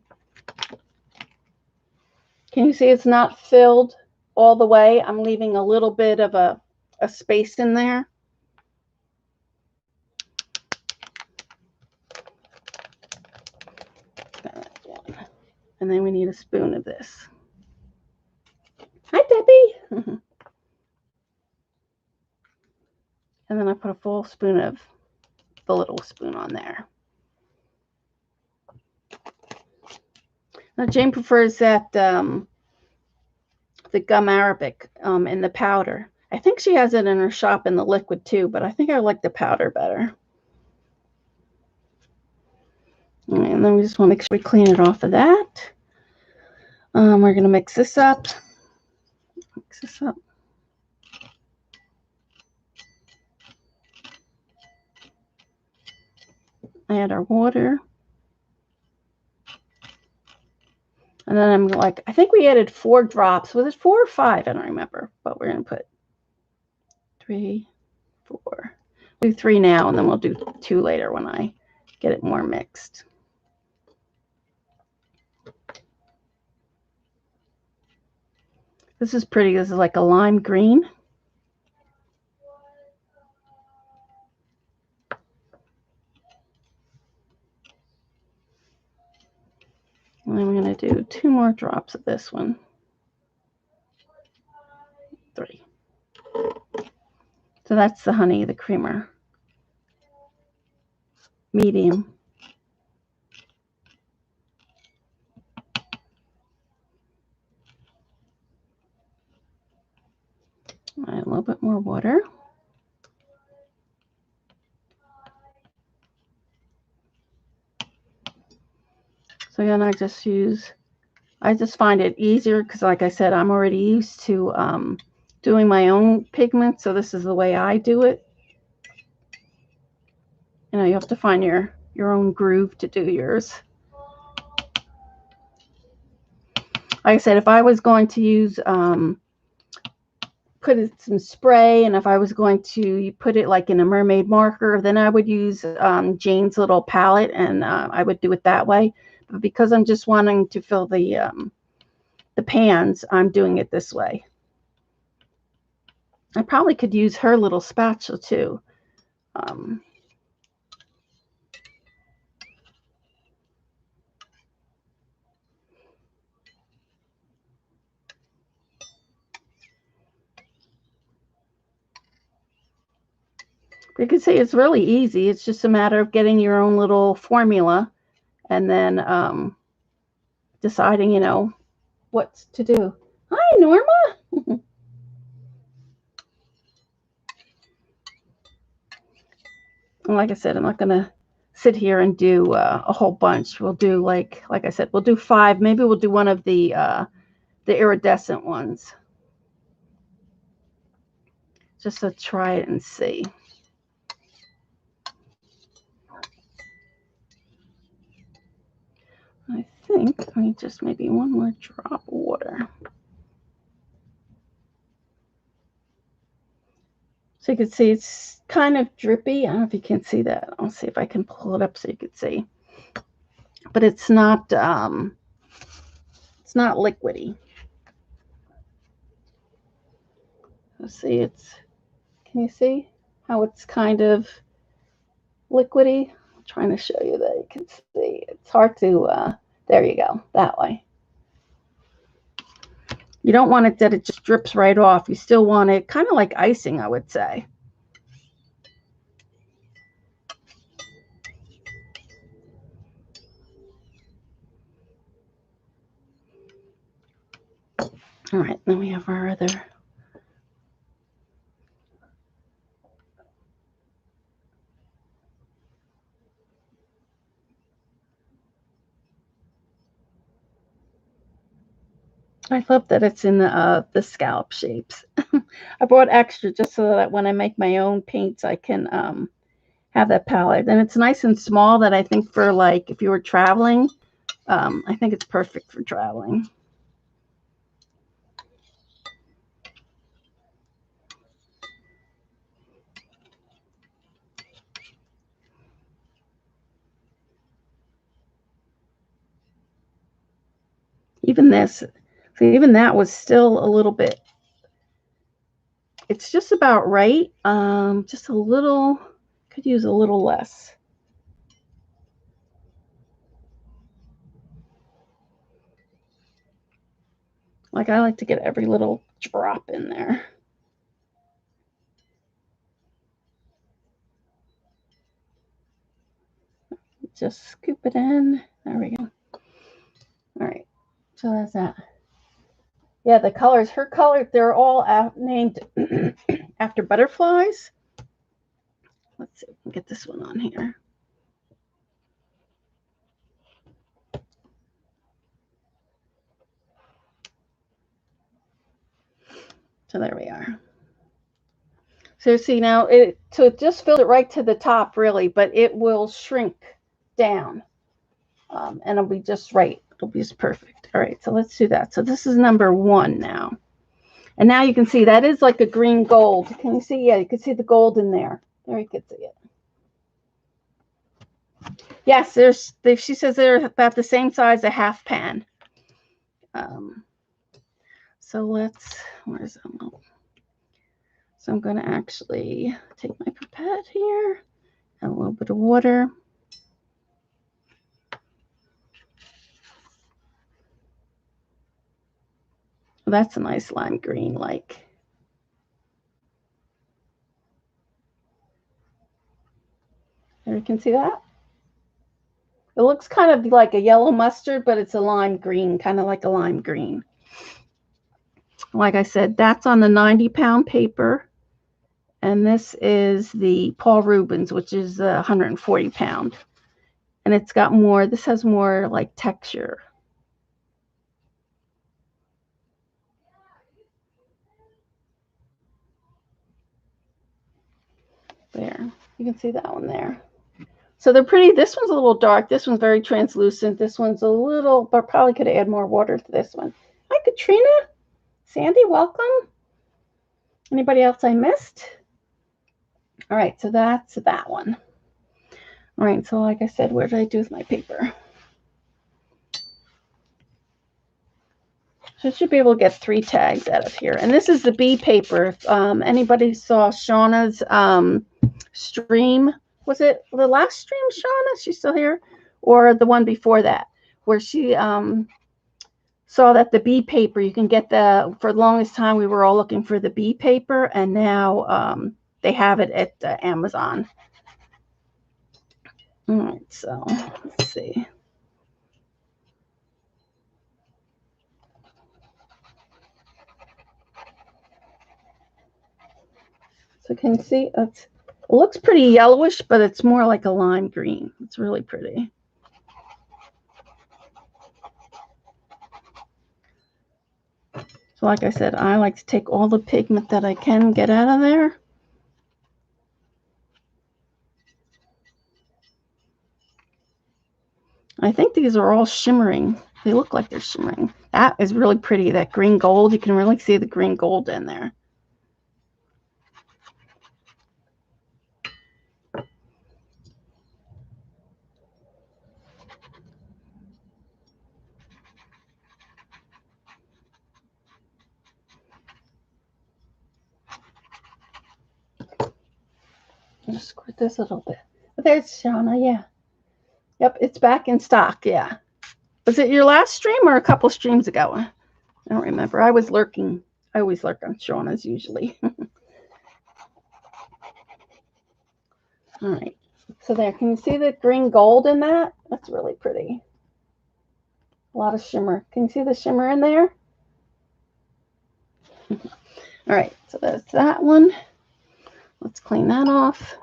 Can you see it's not filled all the way? I'm leaving a little bit of a space in there. And then we need a spoon of this. Hi, Debbie. And then I put a full spoon of the little spoon on there. Now, Jane prefers that the gum arabic in the powder. I think she has it in her shop in the liquid too, but I think I like the powder better. And then we just want to make sure we clean it off of that. We're going to mix this up. Mix this up. Add our water. And then I'm like, I think we added 4 drops. Was it 4 or 5? I don't remember. But we're going to put 3, 4. Do 3 now, and then we'll do 2 later when I get it more mixed. This is pretty. This is like a lime green. And I'm going to do 2 more drops of this one. 3. So that's the honey, the creamer. Medium. Add a little bit more water. So again, I just find it easier because, like I said, I'm already used to doing my own pigment. So this is the way I do it. You know, you have to find your own groove to do yours. Like I said, if I was going to use put it some spray, and if I was going to put it like in a mermaid marker, then I would use Jane's little palette, and I would do it that way. But because I'm just wanting to fill the pans, I'm doing it this way. I probably could use her little spatula too. You can see it's really easy. It's just a matter of getting your own little formula and then deciding, you know, what to do. Hi, Norma. And like I said, I'm not going to sit here and do a whole bunch. We'll do like I said, we'll do 5. Maybe we'll do one of the iridescent ones. Just to try it and see. I think I need just maybe 1 more drop of water. So you can see it's kind of drippy. I don't know if you can see that. I'll see if I can pull it up so you can see. But it's not liquidy. Let's see, can you see how it's kind of liquidy? I'm trying to show you that you can see. It's hard to there you go, that way. You don't want it that it just drips right off. You still want it kind of like icing, I would say. All right, then we have our other. I love that it's in the scallop shapes. I bought extra just so that when I make my own paints, I can have that palette. And it's nice and small that I think for like if you were traveling, I think it's perfect for traveling. Even this, so even that was still a little bit, it's just about right. Just a little, could use a little less. Like I like to get every little drop in there. Just scoop it in. There we go. All right, so that's that. Yeah, the colors, her color, they're all named after butterflies. Let's see if we can get this one on here. So there we are. So see now, so it just filled it right to the top really, but it will shrink down. And it'll be just right. It'll be just perfect. All right, so let's do that. So this is number 1 now. And now you can see that is like a green gold. Can you see? Yeah, you can see the gold in there. There you can see it. Yes, she says they're about the same size a half pan. So where's that? So I'm going to actually take my pipette here and a little bit of water. Well, that's a nice lime green, like. There you can see that. It looks kind of like a yellow mustard, but it's a lime green, kind of like a lime green. Like I said, that's on the 90-pound paper. And this is the Paul Rubens, which is 140 pound. And it's got more, this has more like texture. There, you can see that one there. So they're pretty. This one's a little dark. This one's very translucent. This one's a little, but probably could add more water to this one. Hi, Katrina. Sandy, welcome. Anybody else I missed? All right, so that's that one. All right, so like I said, what did I do with my paper? So I should be able to get 3 tags out of here. And this is the B paper. If anybody saw Shauna's stream, was it the last stream, Shauna? She's still here? Or the one before that, where she saw that the B paper, you can get for the longest time, we were all looking for the B paper, and now they have it at Amazon. All right, so let's see. So can you see, it looks pretty yellowish, but it's more like a lime green. It's really pretty. So like I said, I like to take all the pigment that I can get out of there. I think these are all shimmering. They look like they're shimmering. That is really pretty. That green gold, you can really see the green gold in there. Just squirt this a little bit. But there's Shauna, yeah. Yep, it's back in stock, yeah. Was it your last stream or a couple streams ago? I don't remember. I was lurking. I always lurk on Shauna's usually. All right. So there, can you see the green gold in that? That's really pretty. A lot of shimmer. Can you see the shimmer in there? All right, so that's that one. Let's clean that off.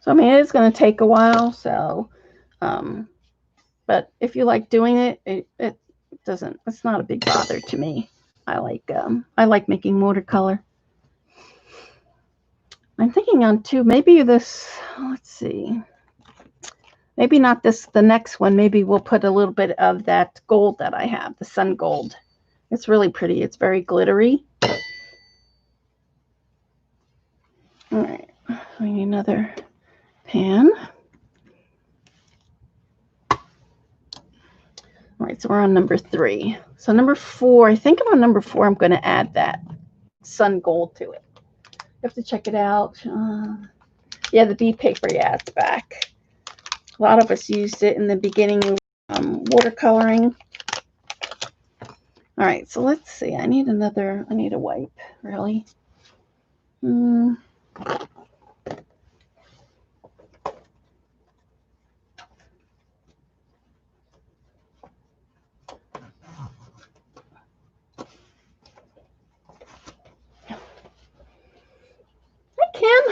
So, I mean, it is going to take a while, so, but if you like doing it, it doesn't, it's not a big bother to me. I like making watercolor. I'm thinking on maybe this, let's see, maybe not this, the next one, maybe we'll put a little bit of that gold that I have, the sun gold. It's really pretty. It's very glittery. All right, we need another pan. All right, so we're on number 3. So number 4, I think I'm on number 4. I'm going to add that sun gold to it. You have to check it out. Yeah, the B paper, yeah, it's back. A lot of us used it in the beginning watercoloring. All right, so let's see. I need a wipe, really. Hi, Kim.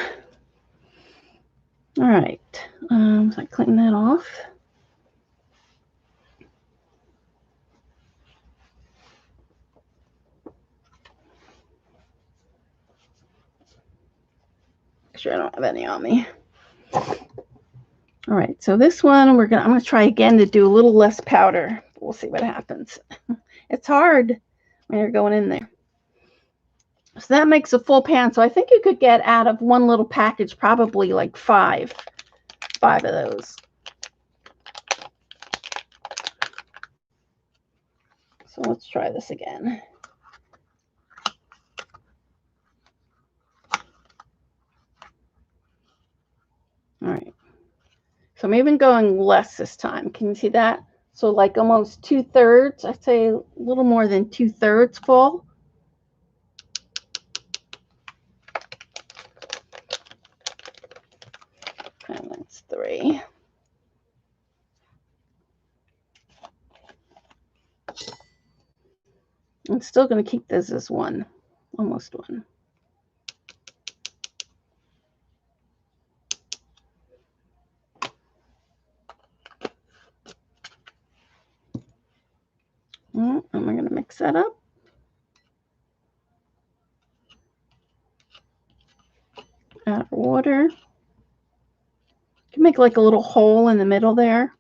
right. So I clean that off. Make sure I don't have any on me. All right, so this one I'm gonna try again to do a little less powder. We'll see what happens. It's hard when you're going in there. So that makes a full pan. So I think you could get out of one little package probably like five of those. So let's try this again. All right. So I'm even going less this time. Can you see that? So like almost 2/3. I'd say a little more than 2/3 full. And that's 3. I'm still going to keep this as 1, almost 1. And we're going to mix that up. Add water. You can make like a little hole in the middle there.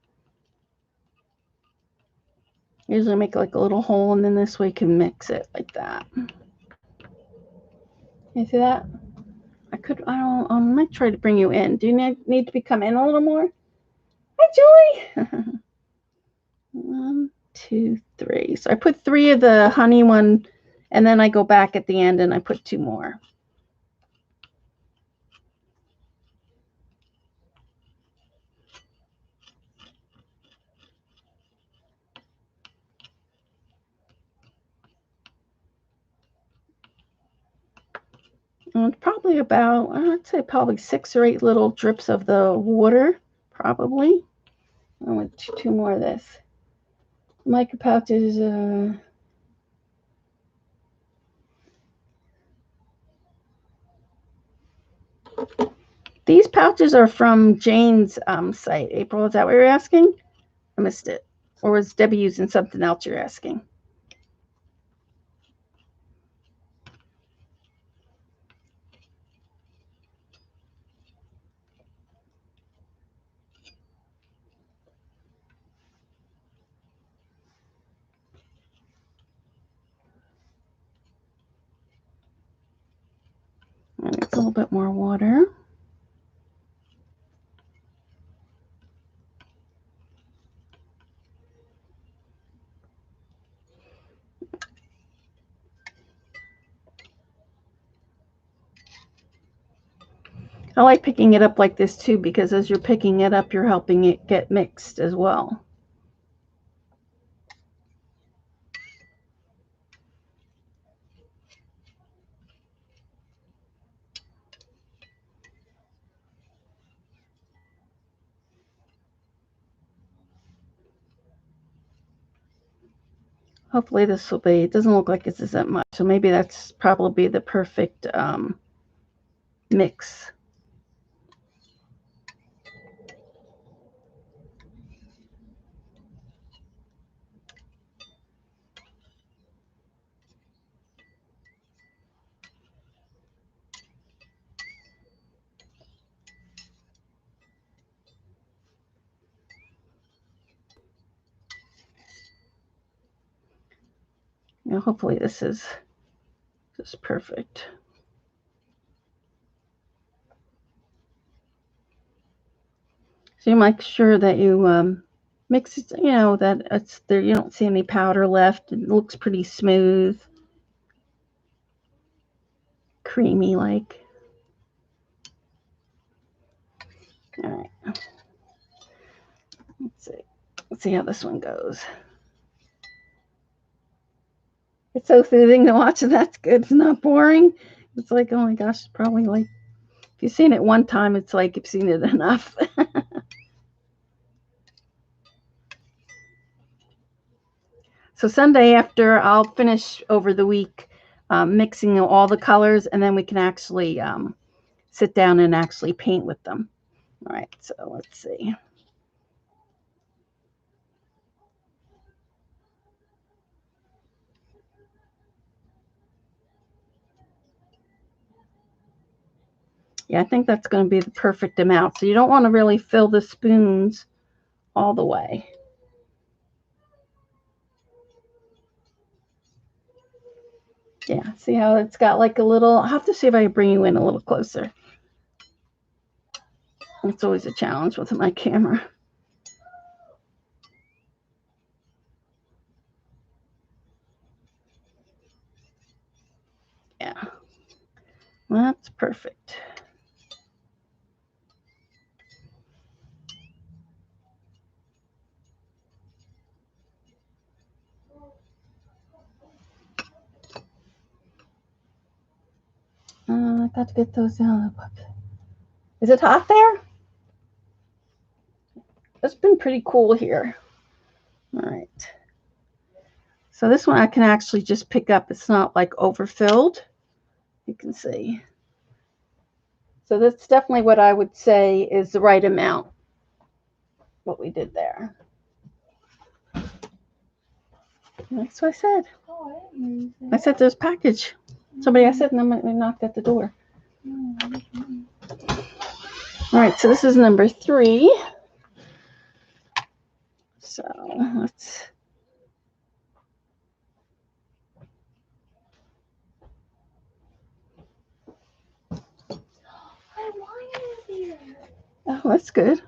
Usually make like a little hole, and then this way you can mix it like that. You see that? I might try to bring you in. Do you need to become in a little more? Hi, Julie. 1, 2, 3. So I put 3 of the honey one, and then I go back at the end and I put 2 more. And probably about, I'd say probably 6 or 8 little drips of the water, probably. I want 2 more of this. Mica pouches. These pouches are from Jane's site. April, is that what you're asking? I missed it. Or was Debbie using something else you're asking? And it's a little bit more water. I like picking it up like this too, because as you're picking it up, you're helping it get mixed as well. Hopefully this will be, it doesn't look like it's that much, so maybe that's probably the perfect mix. You know, hopefully this is just perfect. So you make sure that you mix it, you know, that it's there. You don't see any powder left. It looks pretty smooth, creamy like. All right. Let's see. Let's see how this one goes. It's so soothing to watch, and that's good. It's not boring. It's like, oh my gosh, it's probably like, if you've seen it one time, it's like you've seen it enough. So Sunday after, I'll finish over the week mixing all the colors, and then we can actually sit down and actually paint with them. All right, so let's see. Yeah, I think that's going to be the perfect amount. So you don't want to really fill the spoons all the way. Yeah, see how it's got like a little, I'll have to see if I can bring you in a little closer. It's always a challenge with my camera. Yeah, that's perfect. I got to get those down. Is it hot there? It's been pretty cool here. All right. So this one I can actually just pick up. It's not like overfilled. You can see. So that's definitely what I would say is the right amount. What we did there. That's what I said. I said there's package. Somebody I said, and they knocked at the door. All right, so this is number 3. So let's. Oh, that's good.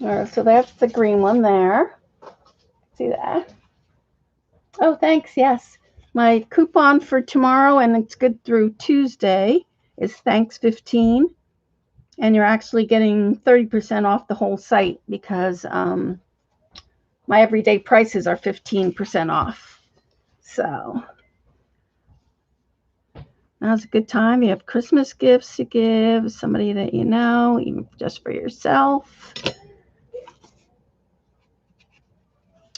All right, so that's the green one there. See that? Oh, thanks. Yes. My coupon for tomorrow, and it's good through Tuesday, is thanks 15. And you're actually getting 30% off the whole site because my everyday prices are 15% off. So now's a good time. You have Christmas gifts to give somebody that you know, even just for yourself.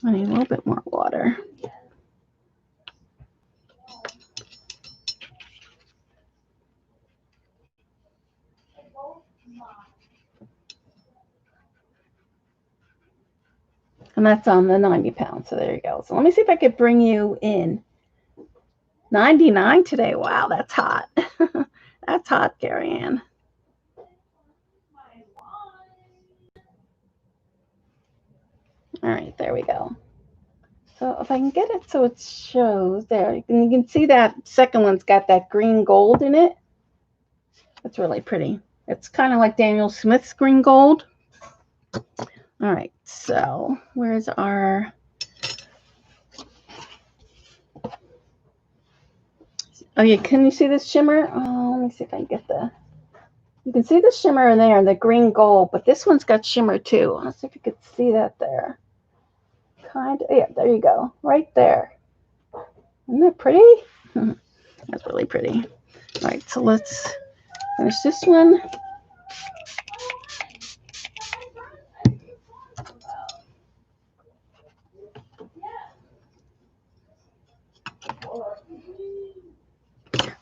I need a little bit more water. And that's on the 90 pounds. So there you go. So let me see if I could bring you in. 99 today. Wow, that's hot. That's hot, Gary Ann. All right, there we go. So if I can get it so it shows there, you can see that second one's got that green gold in it. That's really pretty. It's kind of like Daniel Smith's green gold. All right, so where's our... Oh yeah, can you see this shimmer? Oh, let me see if I can get the... You can see the shimmer in there, the green gold, but this one's got shimmer too. Let's see if you could see that there. Kind of, yeah, there you go, right there. Isn't that pretty? That's really pretty. All right, so let's finish this one.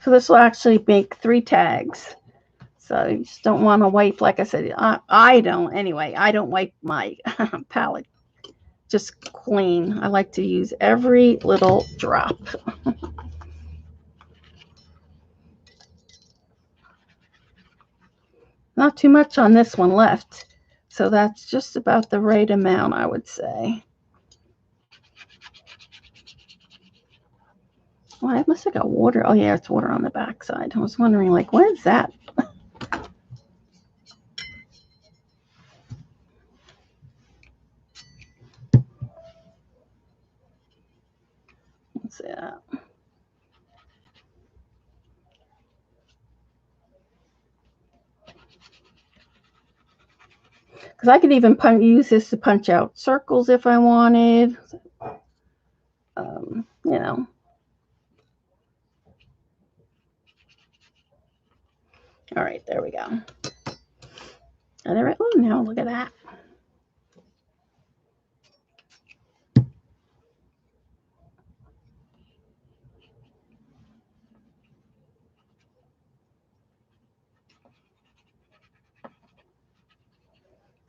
So this will actually make 3 tags. So you just don't want to wipe, like I said, I don't anyway. I don't wipe my palette just clean. I like to use every little drop. Not too much on this one left. So that's just about the right amount, I would say. Well, I must have got water. Oh, yeah, it's water on the back side. I was wondering, like, what is that? Let's see that. Because I could even use this to punch out circles if I wanted. You know. All right, there we go. Are they right? Oh, no, look at that.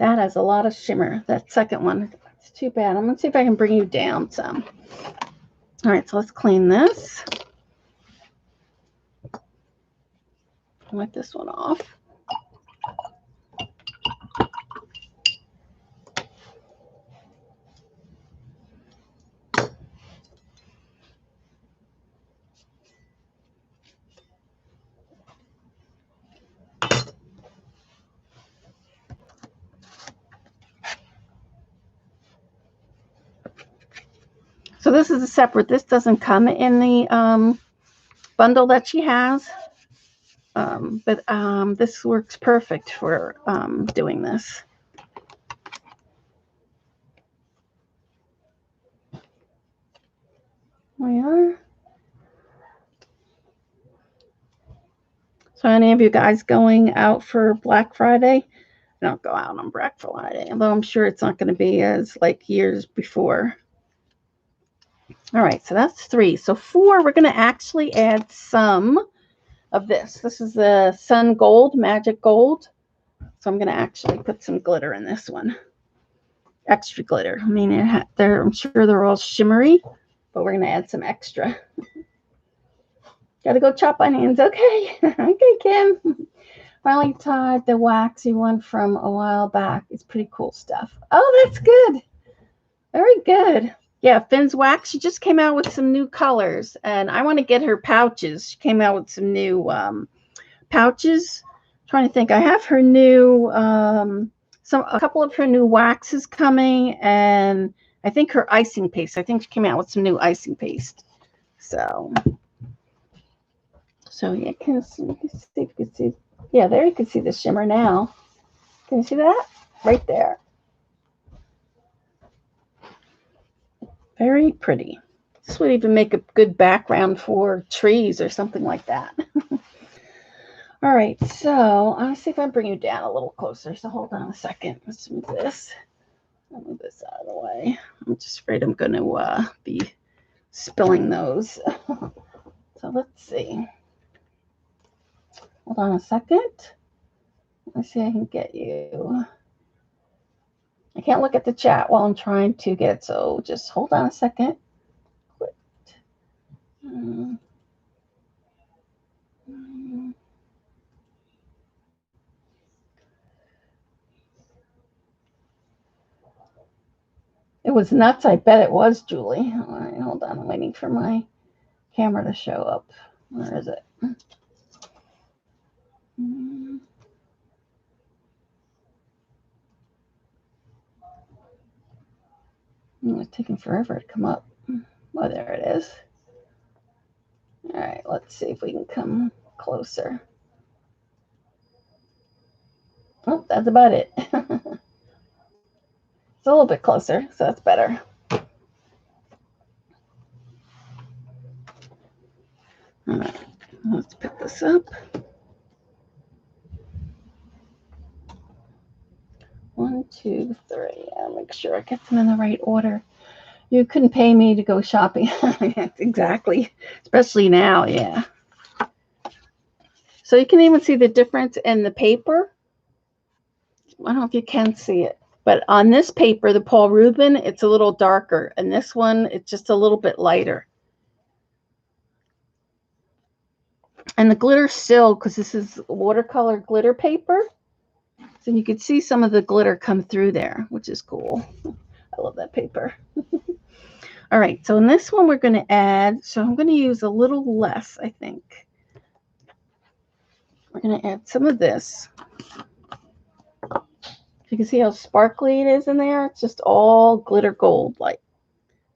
That has a lot of shimmer. That second one, it's too bad. I'm going to see if I can bring you down some. All right, so let's clean this. Wipe this one off. So this is a separate. This doesn't come in the bundle that she has. But this works perfect for doing this. We are. So any of you guys going out for Black Friday? I don't go out on Black Friday, although I'm sure it's not going to be as like years before. All right, so that's 3. So 4, we're going to actually add some of this. This is the Sun Gold, Magic Gold. So I'm going to actually put some glitter in this one. Extra glitter. I mean, I'm sure they're all shimmery, but we're going to add some extra. Got to go chop onions. Okay. Okay, Kim. Finally tied the waxy one from a while back. It's pretty cool stuff. Oh, that's good. Very good. Yeah, Finn's Wax. She just came out with some new colors, and I want to get her pouches. She came out with some new pouches. I'm trying to think. I have her new, a couple of her new waxes coming, and I think her icing paste. I think she came out with some new icing paste. So yeah, you can see. Yeah, there you can see the shimmer now. Can you see that? Right there. Very pretty. This would even make a good background for trees or something like that. All right, so I'll see if I bring you down a little closer. So hold on a second. Let's move this. I'll move this out of the way. I'm just afraid I'm going to be spilling those. So let's see. Hold on a second. Let's see if I can get you. I can't look at the chat while I'm trying to get it, so just hold on a second. It was nuts. I bet it was, Julie. All right, hold on. I'm waiting for my camera to show up. Where is it? It's taking forever to come up. Oh, there it is. All right, let's see if we can come closer. Oh, that's about it. It's a little bit closer, so that's better. All right, let's pick this up. 1, 2, 3. I'll make sure I get them in the right order. You couldn't pay me to go shopping. Exactly. Especially now, yeah. So you can even see the difference in the paper. I don't know if you can see it. But on this paper, the Paul Rubin, it's a little darker. And this one, it's just a little bit lighter. And the glitter still, because this is watercolor glitter paper. So you can see some of the glitter come through there, which is cool. I love that paper. All right, so in this one, we're going to add, so I'm going to use a little less, I think. We're going to add some of this. You can see how sparkly it is in there. It's just all glitter gold like.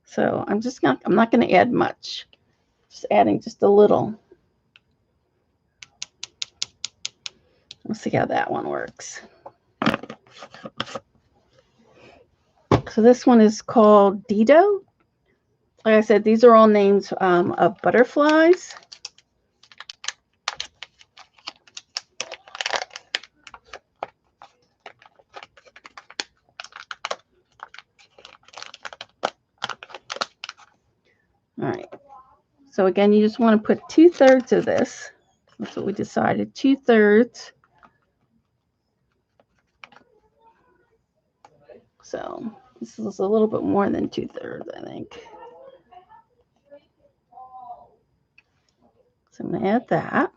So I'm not going to add much. Just adding just a little. We'll see how that one works. So this one is called Dido. Like I said, these are all names of butterflies. All right. So again, you just want to put 2/3 of this. That's what we decided. 2/3. So this is a little bit more than 2/3, I think. So I'm going to add that.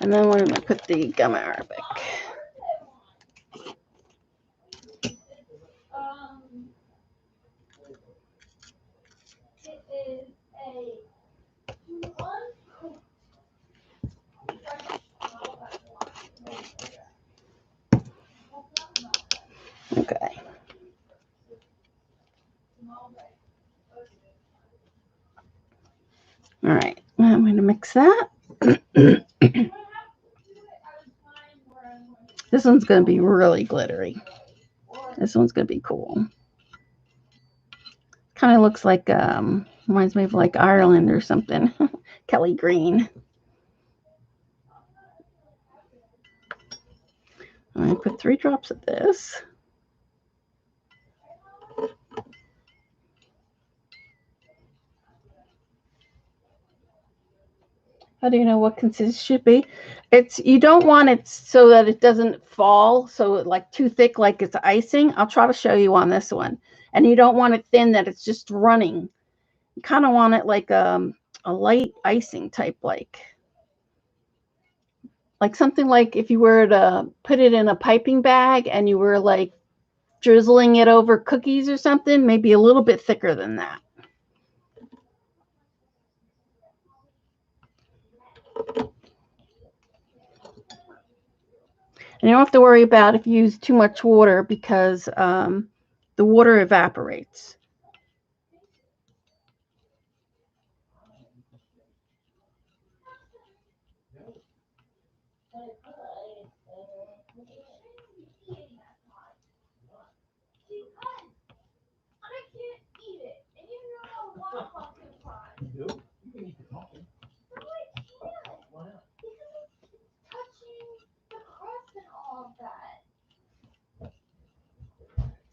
And then we're going to put the gum arabic. Okay. All right. I'm going to mix that. This one's going to be really glittery. This one's going to be cool. Kind of looks like, reminds me of like Ireland or something. Kelly green. I'm going to put 3 drops of this. How do you know what consistency should be? It's, you don't want it so that it doesn't fall, so like too thick like it's icing. I'll try to show you on this one. And you don't want it thin that it's just running. You kind of want it like a light icing type, like something like if you were to put it in a piping bag and you were like drizzling it over cookies or something, maybe a little bit thicker than that. And you don't have to worry about if you use too much water because the water evaporates.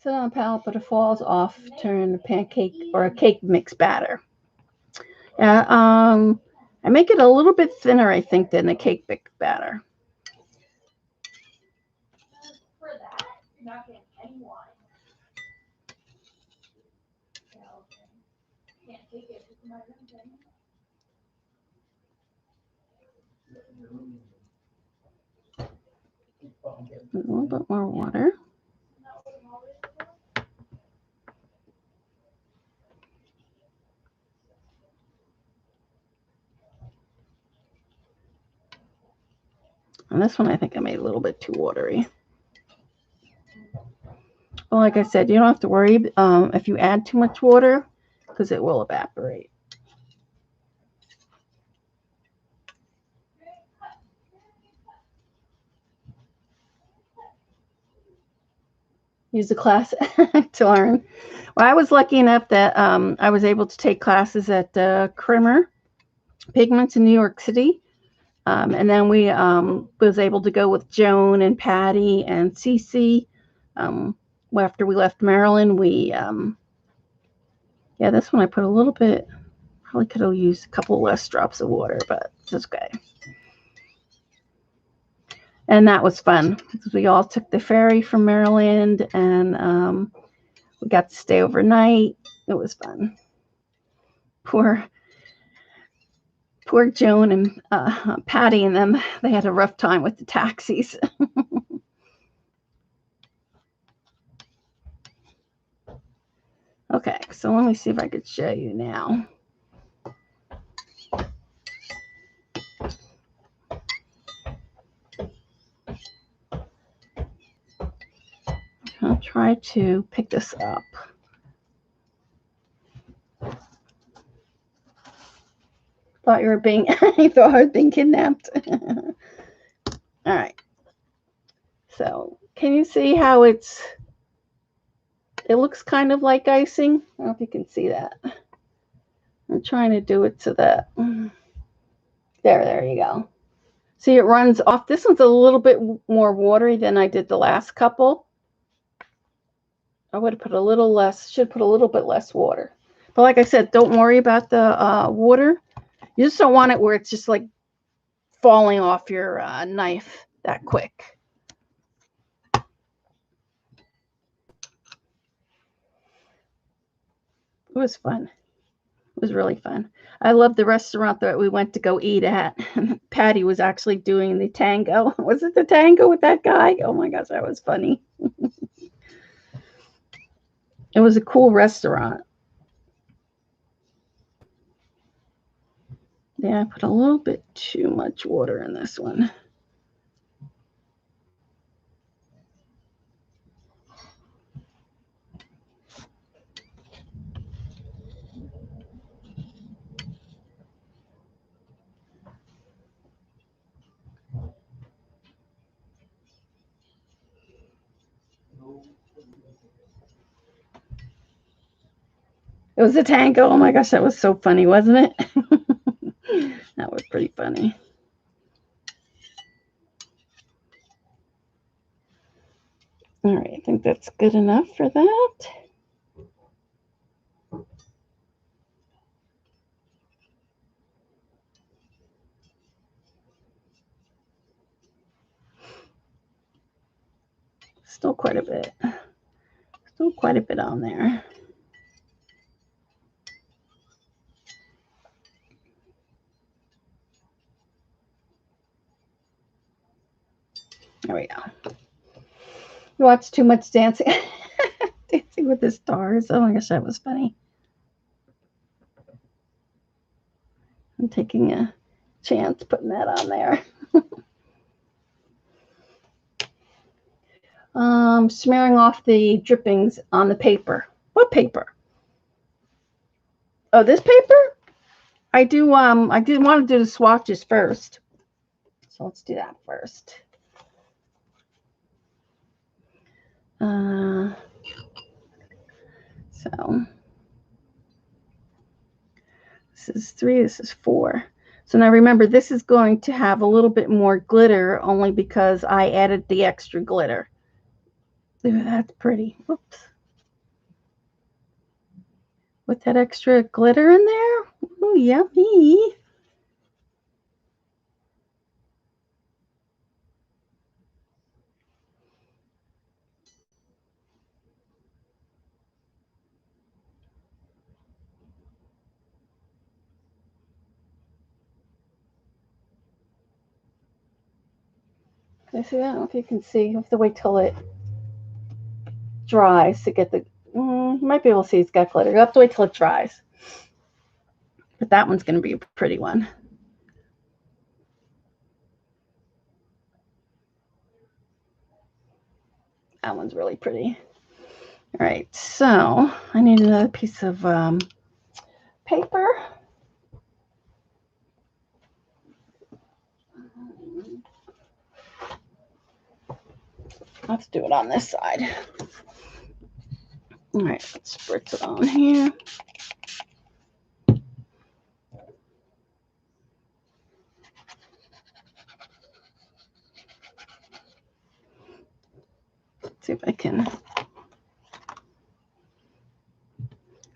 Sit on a pallet, but it falls off. Turn a pancake or a cake mix batter. Yeah, I make it a little bit thinner, I think, than a cake mix batter. A little bit more water. And this one, I think I made a little bit too watery. Well, like I said, you don't have to worry if you add too much water because it will evaporate. Use the class to learn. Well, I was lucky enough that I was able to take classes at Krimmer Pigments in New York City. And then we was able to go with Joan and Patty and Cece. After we left Maryland, we, yeah, this one I put a little bit, probably could have used a couple less drops of water, but it's okay. And that was fun because we all took the ferry from Maryland and we got to stay overnight. It was fun. Poor Joan and Patty and them, they had a rough time with the taxis. Okay, so let me see if I could show you now. I'll try to pick this up. Thought you were being, you thought I was being kidnapped. All right. So can you see how it looks kind of like icing? I don't know if you can see that. I'm trying to do it so that, there you go. See, it runs off. This one's a little bit more watery than I did the last couple. I would have put a little less, should put a little bit less water. But like I said, don't worry about the water. You just don't want it where it's just like falling off your knife. that quick. It was fun. It was really fun. I love the restaurant that we went to go eat at. Patty was actually doing the tango. Was it the tango with that guy? Oh my gosh, that was funny. It was a cool restaurant. Yeah, I put a little bit too much water in this one. It was a tango. Oh my gosh, that was so funny, wasn't it? That was pretty funny. All right, I think that's good enough for that. Still quite a bit. Still quite a bit on there. There we go. You watch too much dancing. Dancing with the Stars. Oh my gosh, that was funny. I'm taking a chance putting that on there. Smearing off the drippings on the paper. What paper? Oh, this paper? I did want to do the swatches first. So let's do that first. So this is 3, this is 4. So now remember, this is going to have a little bit more glitter only because I added the extra glitter. Ooh, that's pretty. Whoops. With that extra glitter in there? Ooh, yummy. Can I see that? I don't know if you can see. You have to wait till it dries to get the... you might be able to see it's got glitter. You have to wait till it dries. But that one's going to be a pretty one. That one's really pretty. All right, so I need another piece of paper. Let's do it on this side. All right, let's spritz it on here. Let's see if I can.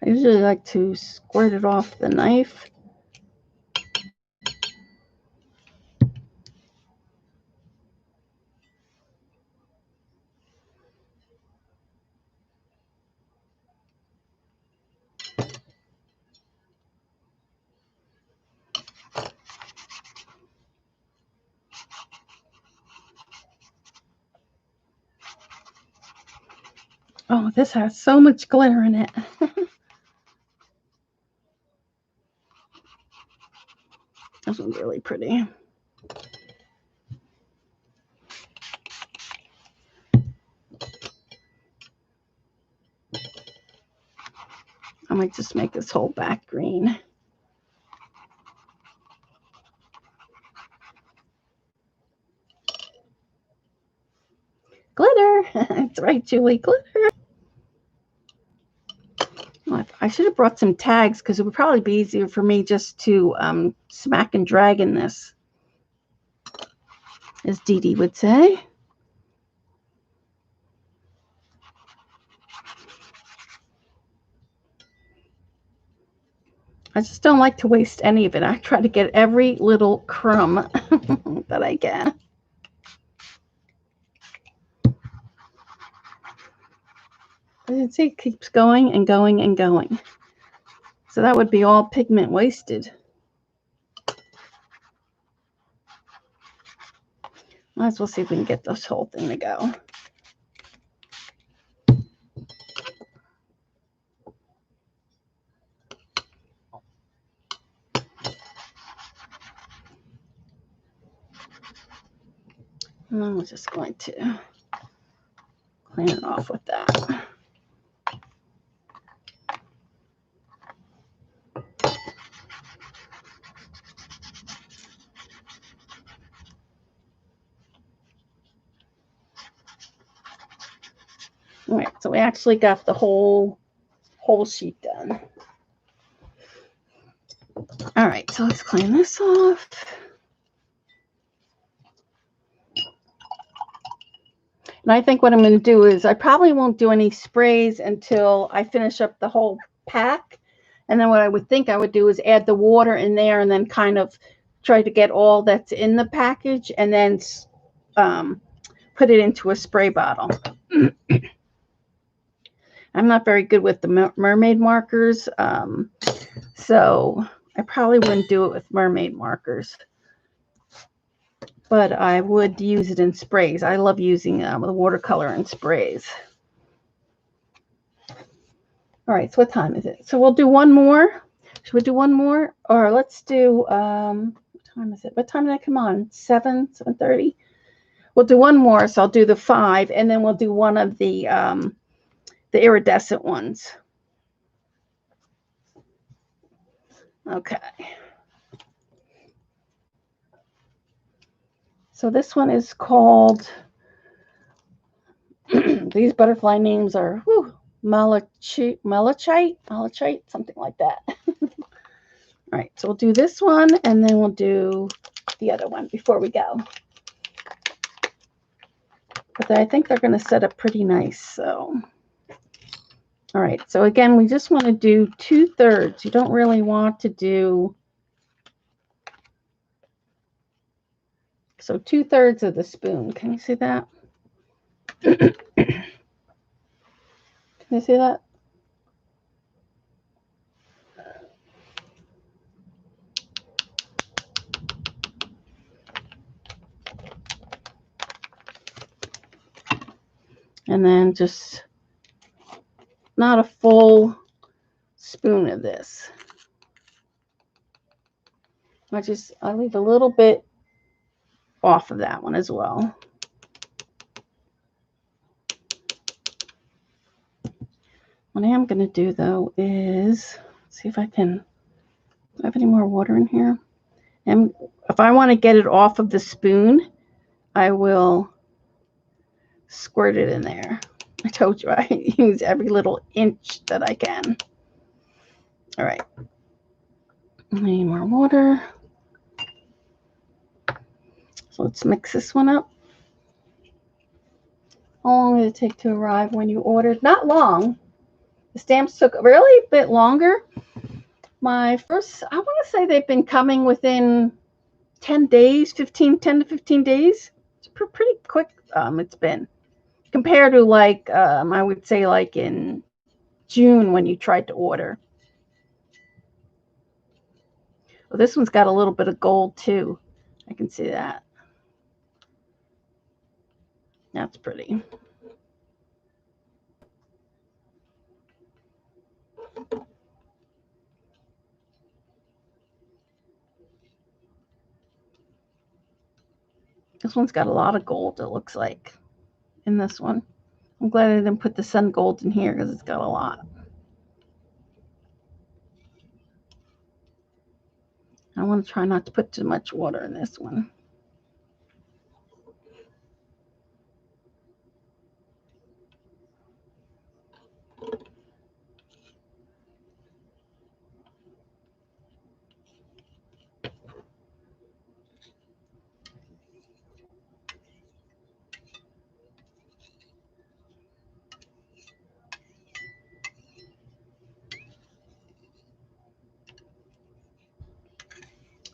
I usually like to squirt it off the knife. Oh, this has so much glitter in it. This one's really pretty. I might just make this whole back green. Glitter. That's right, Julie. Glitter. I should have brought some tags because it would probably be easier for me just to smack and drag in this, as Dee Dee would say. I just don't like to waste any of it. I try to get every little crumb that I can. As you can see, it keeps going and going and going. So that would be all pigment wasted. Might as well see if we can get this whole thing to go. And then we're just going to clean it off with that. All right, so we actually got the whole sheet done. All right, so let's clean this off. And I think what I'm going to do is I probably won't do any sprays until I finish up the whole pack. And then what I would think I would do is add the water in there and then kind of try to get all that's in the package and then put it into a spray bottle. I'm not very good with the mermaid markers, so I probably wouldn't do it with mermaid markers. But I would use it in sprays. I love using the watercolor in sprays. All right, so what time is it? So we'll do one more. Should we do one more? Or let's do, what time is it? What time did I come on? 7:30? We'll do one more, so I'll do the 5, and then we'll do one of the iridescent ones. Okay. So this one is called, these butterfly names are malachite, something like that. All right, so we'll do this one, and then we'll do the other one before we go. But I think they're going to set up pretty nice. So, all right, so again, we just want to do 2/3. You don't really want to do, so 2/3 of the spoon. Can you see that? Can you see that? And then just not a full spoon of this. I leave a little bit off of that one as well. What I am going to do though is see if I can, do I have any more water in here? And if I want to get it off of the spoon, I will squirt it in there. I told you I use every little inch that I can. All right. I need more water. So let's mix this one up. How long did it take to arrive when you ordered? Not long. The stamps took really a bit longer. My first, I want to say they've been coming within 10 days, 10 to 15 days. It's pretty quick. It's been compared to like, I would say like in June when you tried to order. Well, this one's got a little bit of gold too. I can see that. That's pretty. This one's got a lot of gold, it looks like, in this one. I'm glad I didn't put the sun gold in here because it's got a lot. I want to try not to put too much water in this one.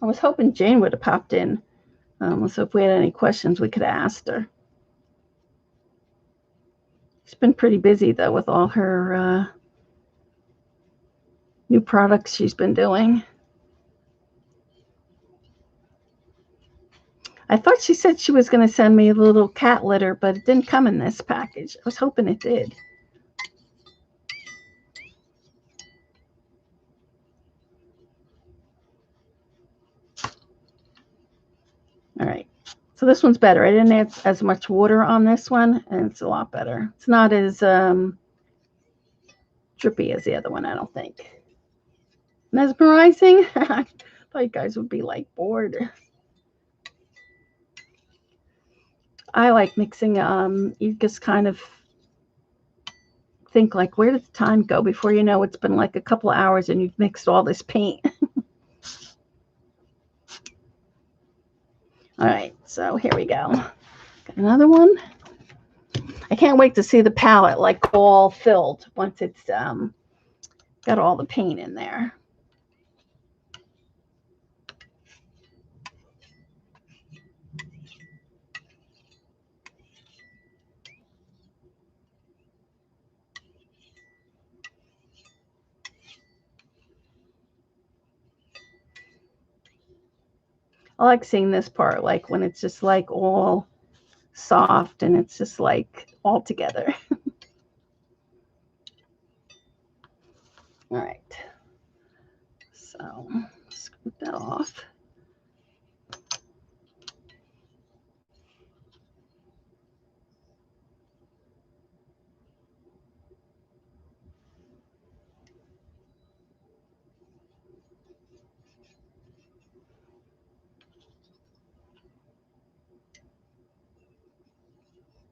I was hoping Jane would have popped in. So if we had any questions, we could have asked her. She's been pretty busy though with all her new products she's been doing. I thought she said she was going to send me a little cat litter, but it didn't come in this package. I was hoping it did. All right. So this one's better. I didn't add as much water on this one, and it's a lot better. It's not as drippy as the other one, I don't think. Mesmerizing? I thought you guys would be like bored. I like mixing. You just kind of think like, where did the time go? Before you know, it's been like a couple of hours and you've mixed all this paint. All right, so here we go. Got another one. I can't wait to see the palette like all filled once it's got all the paint in there. I like seeing this part, like when it's just like all soft and it's just like all together. All right, so scoop that off.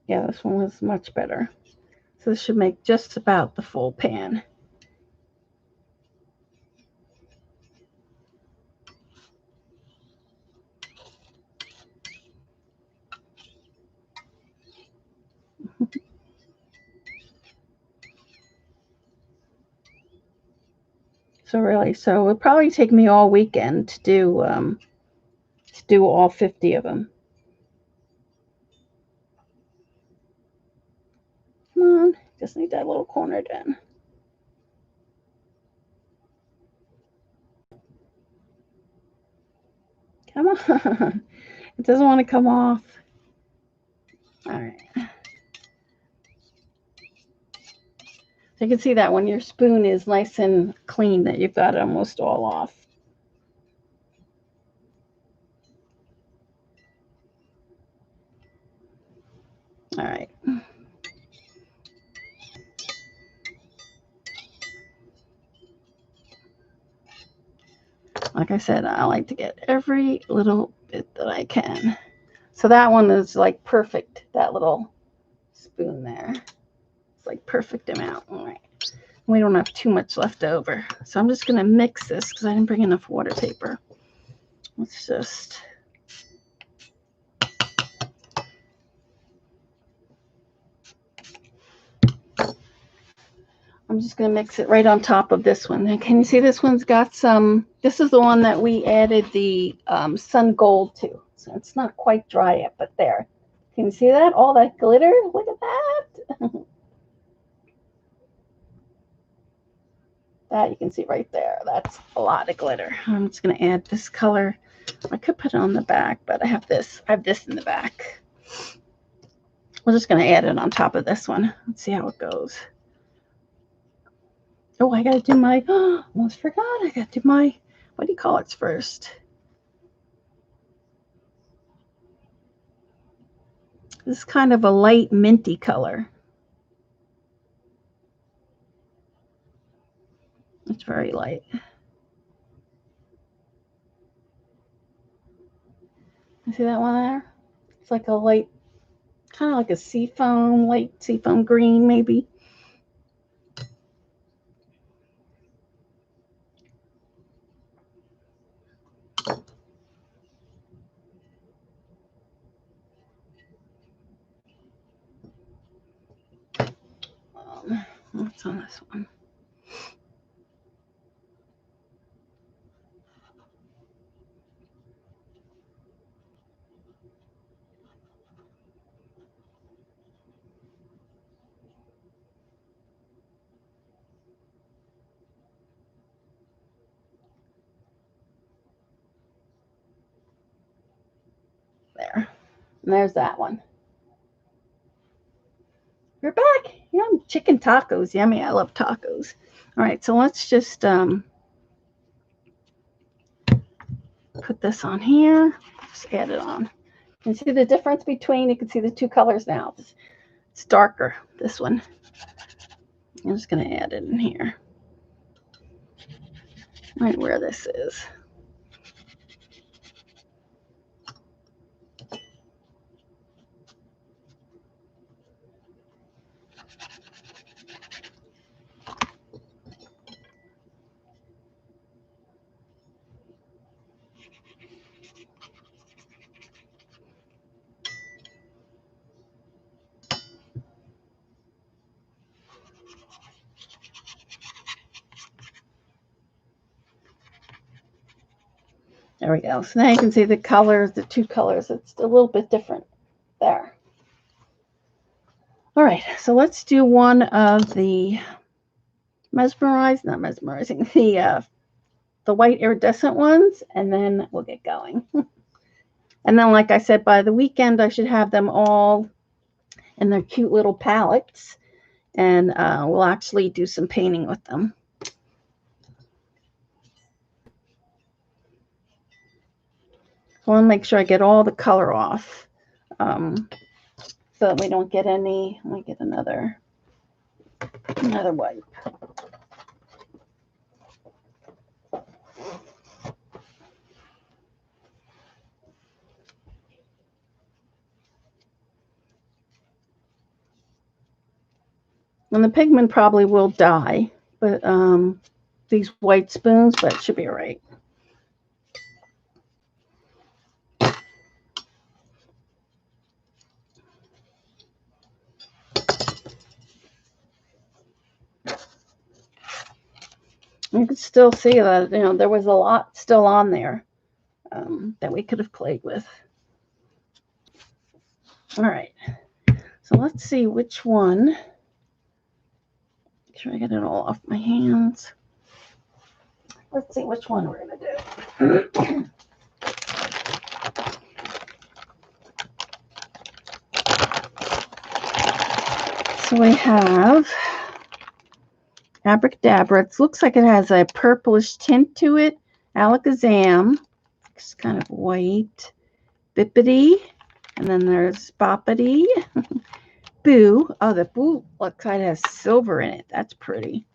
Yeah, this one was much better. So this should make just about the full pan. So really, so it would probably take me all weekend to do all 50 of them. Come on, just need that little corner done. Come on. It doesn't want to come off. All right. So you can see that when your spoon is nice and clean that you've got it almost all off. All right. Like I said, I like to get every little bit that I can. So that one is like perfect, that little spoon there. It's like perfect amount. All right. We don't have too much left over. So I'm just going to mix this because I didn't bring enough water paper. Let's just... I'm just going to mix it right on top of this one. And can you see this one's got some... This is the one that we added the sun gold to. So it's not quite dry yet, but there. Can you see that? All that glitter? Look at that. That you can see right there. That's a lot of glitter. I'm just going to add this color. I could put it on the back, but I have this. I have this in the back. We're just going to add it on top of this one. Let's see how it goes. Oh, I got to do my, almost forgot. I got to do my, what do you call it first? This is kind of a light minty color. It's very light. You see that one there? It's like a light, kind of like a seafoam, light seafoam green maybe. What's on this one? And there's that one. We're back. Yum, chicken tacos. Yummy. I love tacos. All right, so let's just put this on here. Just add it on. You can see the difference between, you can see the two colors now. It's darker, this one. I'm just going to add it in here. Right where this is. There we go. So now you can see the colors, the two colors. It's a little bit different there. All right, so let's do one of the not mesmerizing, the white iridescent ones, and then we'll get going. And then, like I said, by the weekend, I should have them all in their cute little palettes, and we'll actually do some painting with them. I want to make sure I get all the color off, so that we don't get any. Let me get another wipe. And the pigment probably will die, but these white spoons, but it should be all right. You can still see that, there was a lot still on there that we could have played with. All right, so let's see which one. Make sure I get it all off my hands. Let's see which one we're going to do. So we have Abracadabra. It looks like it has a purplish tint to it. Alakazam. It's kind of white. Bippity. And then there's Boppity. Boo. Oh, the Boo looks like it has silver in it. That's pretty.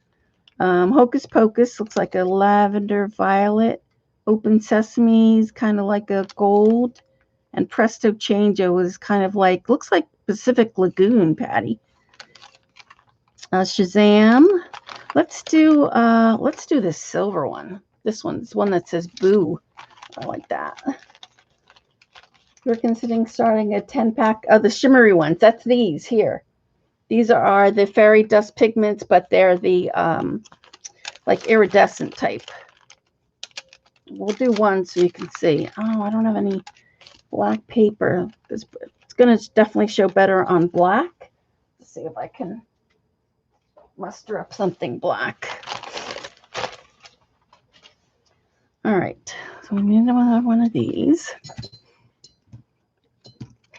Hocus Pocus looks like a lavender violet. Open Sesame's kind of like a gold. And Presto Changeo is kind of like, looks like Pacific Lagoon, Patty. Shazam. Let's do this silver one. This one that says Boo. I like that. We're considering starting a 10-pack of the shimmery ones. That's these here. These are the fairy dust pigments, but they're the like iridescent type. We'll do one so you can see. Oh, I don't have any black paper. It's going to definitely show better on black. Let's see if I can muster up something black. All right, so we need another one of these.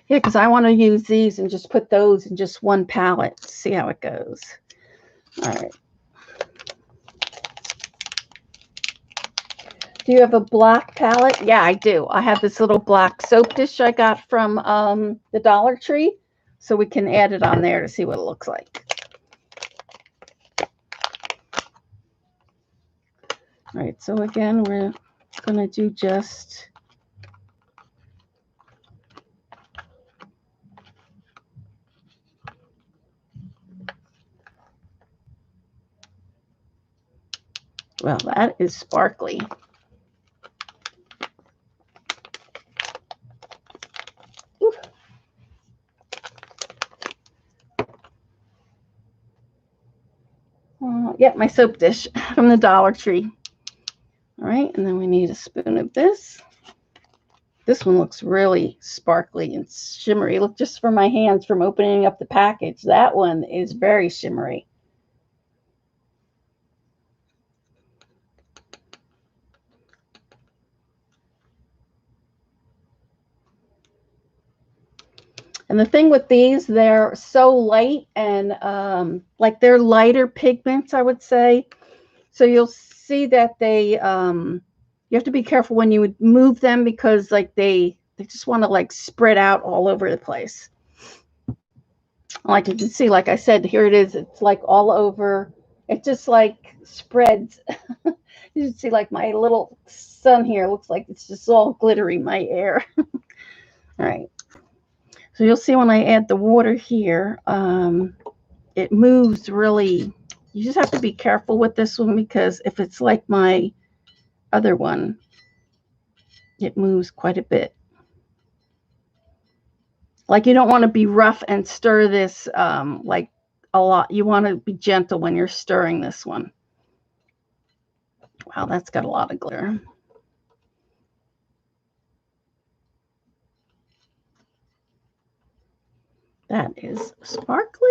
Yeah, because I want to use these and just put those in just one palette. See how it goes. All right. Do you have a black palette? Yeah, I do. I have this little black soap dish I got from the Dollar Tree, so we can add it on there to see what it looks like. All right, so again, we're going to do just well, that is sparkly. Yeah, my soap dish from the Dollar Tree. All right, and then we need a spoon of this. This one looks really sparkly and shimmery. Look, just from my hands from opening up the package, that one is very shimmery. And the thing with these, they're so light and like they're lighter pigments, I would say. So you'll see that they you have to be careful when you would move them, because like they just want to like spread out all over the place. Like you can see, like I said, here it is. It's like all over. It just like spreads. You can see like my little sun here looks like it's just all glittery, my hair. All right. So you'll see when I add the water here, it moves really. You just have to be careful with this one, because if it's like my other one, it moves quite a bit. Like you don't want to be rough and stir this like a lot. You want to be gentle when you're stirring this one. Wow, that's got a lot of glitter. That is sparkly.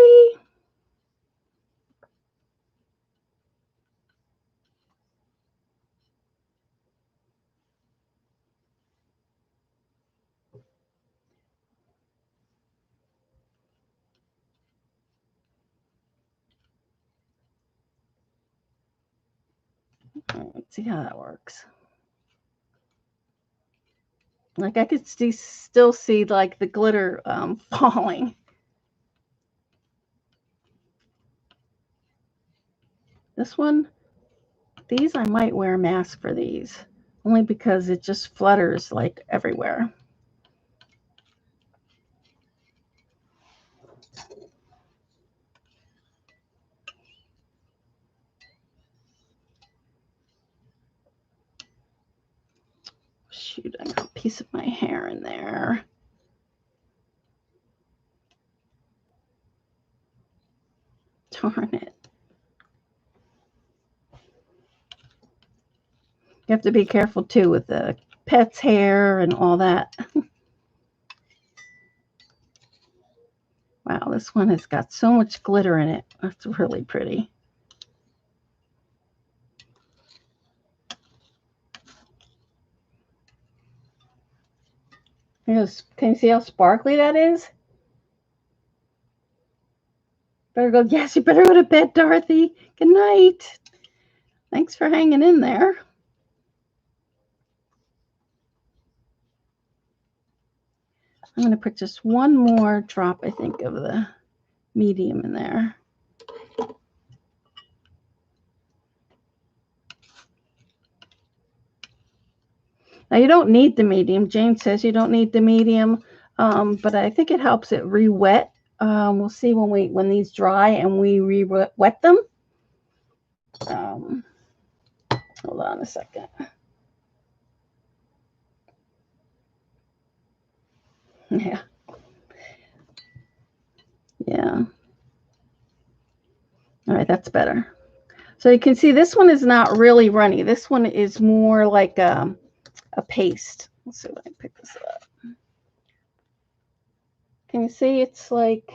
Let's see how that works. Like I could still see like the glitter falling. This one, these I might wear a mask for these, only because it just flutters like everywhere. Shoot, I got a piece of my hair in there. Darn it. You have to be careful too with the pet's hair and all that. Wow, this one has got so much glitter in it. That's really pretty. Can you see how sparkly that is? Better go. Yes, you better go to bed, Dorothy. Good night. Thanks for hanging in there. I'm going to put just one more drop, I think, of the medium in there. Now, you don't need the medium. Jane says you don't need the medium, but I think it helps it re-wet. We'll see when these dry and we re-wet them. Hold on a second. Yeah. Yeah. All right, that's better. So you can see this one is not really runny. This one is more like a paste. Let's see if I can pick this up. Can you see? It's like,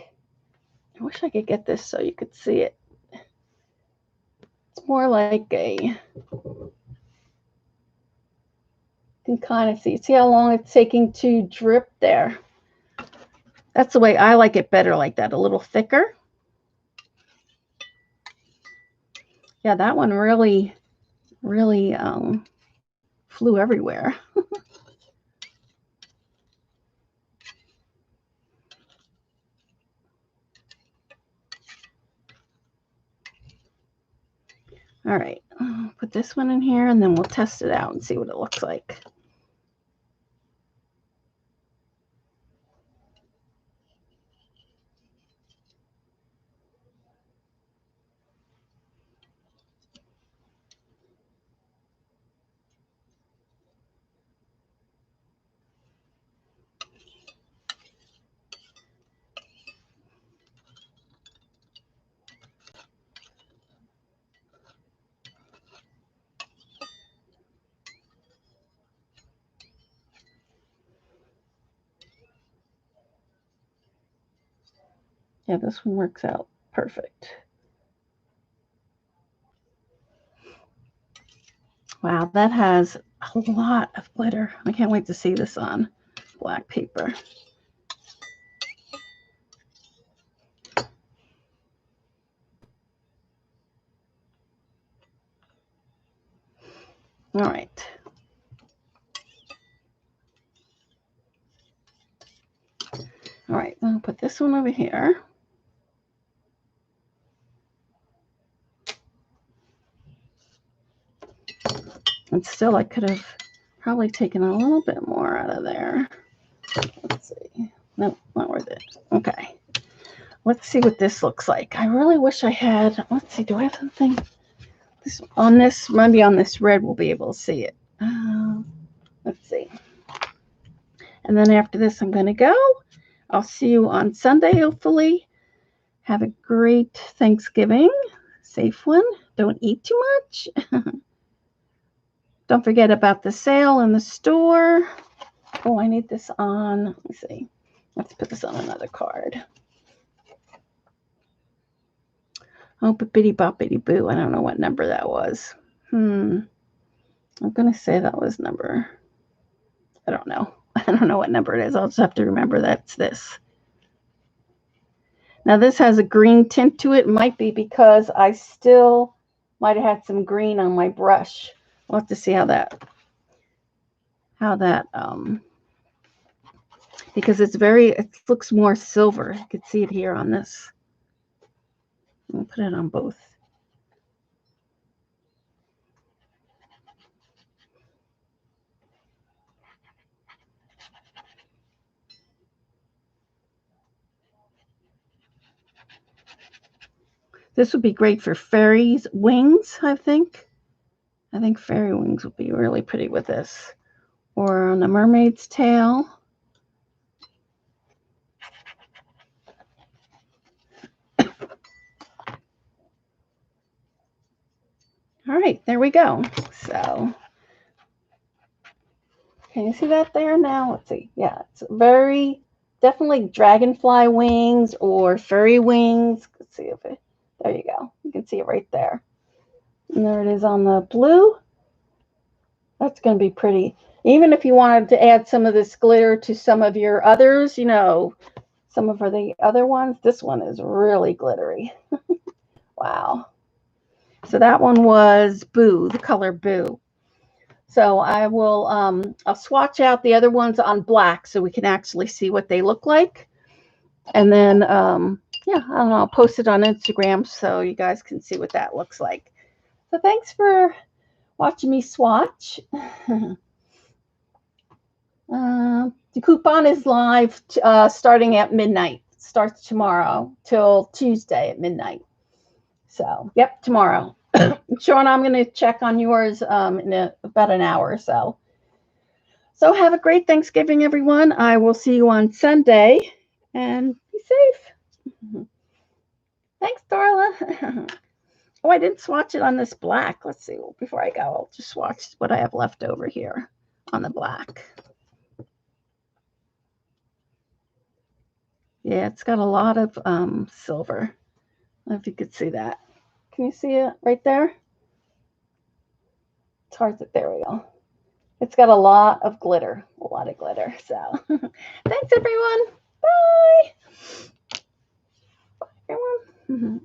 I wish I could get this so you could see it. It's more like you can kind of see. See how long it's taking to drip there? That's the way I like it better, like that, a little thicker. Yeah, that one really flew everywhere. All right, put this one in here and then we'll test it out and see what it looks like. Yeah, this one works out perfect. Wow, that has a lot of glitter. I can't wait to see this on black paper. All right. All right, I'll put this one over here. And still, I could have probably taken a little bit more out of there. Let's see. Nope, not worth it. Okay. Let's see what this looks like. I really wish I had, let's see, do I have something? This, on this, maybe on this red, we'll be able to see it. Let's see. And then after this, I'm going to go. I'll see you on Sunday, hopefully. Have a great Thanksgiving. Safe one. Don't eat too much. Don't forget about the sale in the store. Oh, I need this on. Let me see. Let's put this on another card. Oh, bippity boppity boo. I don't know what number that was. I'm going to say that was number. I don't know. I don't know what number it is. I'll just have to remember that's this. Now, this has a green tint to it. It might be because I still might have had some green on my brush. We'll have to see how that, because it's very, it looks more silver. You can see it here on this. I'll put it on both. This would be great for fairies' wings, I think. I think fairy wings would be really pretty with this. Or on a mermaid's tail. All right, there we go. So, can you see that there now? Let's see. Yeah, it's very, definitely dragonfly wings or fairy wings. Let's see if it, there you go. You can see it right there. And there it is on the blue. That's going to be pretty. Even if you wanted to add some of this glitter to some of your others, you know, some of the other ones, this one is really glittery. Wow. So that one was Boo, the color Boo. So I will, I'll swatch out the other ones on black so we can actually see what they look like. And then, yeah, I don't know, I'll post it on Instagram so you guys can see what that looks like. So thanks for watching me swatch. The coupon is live starting at midnight. Starts tomorrow till Tuesday at midnight. So, yep, tomorrow. Sean, I'm going to check on yours in about an hour or so. So have a great Thanksgiving, everyone. I will see you on Sunday. And be safe. Thanks, Darla. Oh, I didn't swatch it on this black. Let's see. Before I go, I'll just swatch what I have left over here on the black. Yeah, it's got a lot of silver. I don't know if you could see that. Can you see it right there? It's hard to, there we go. It's got a lot of glitter, So thanks, everyone. Bye. Bye, everyone.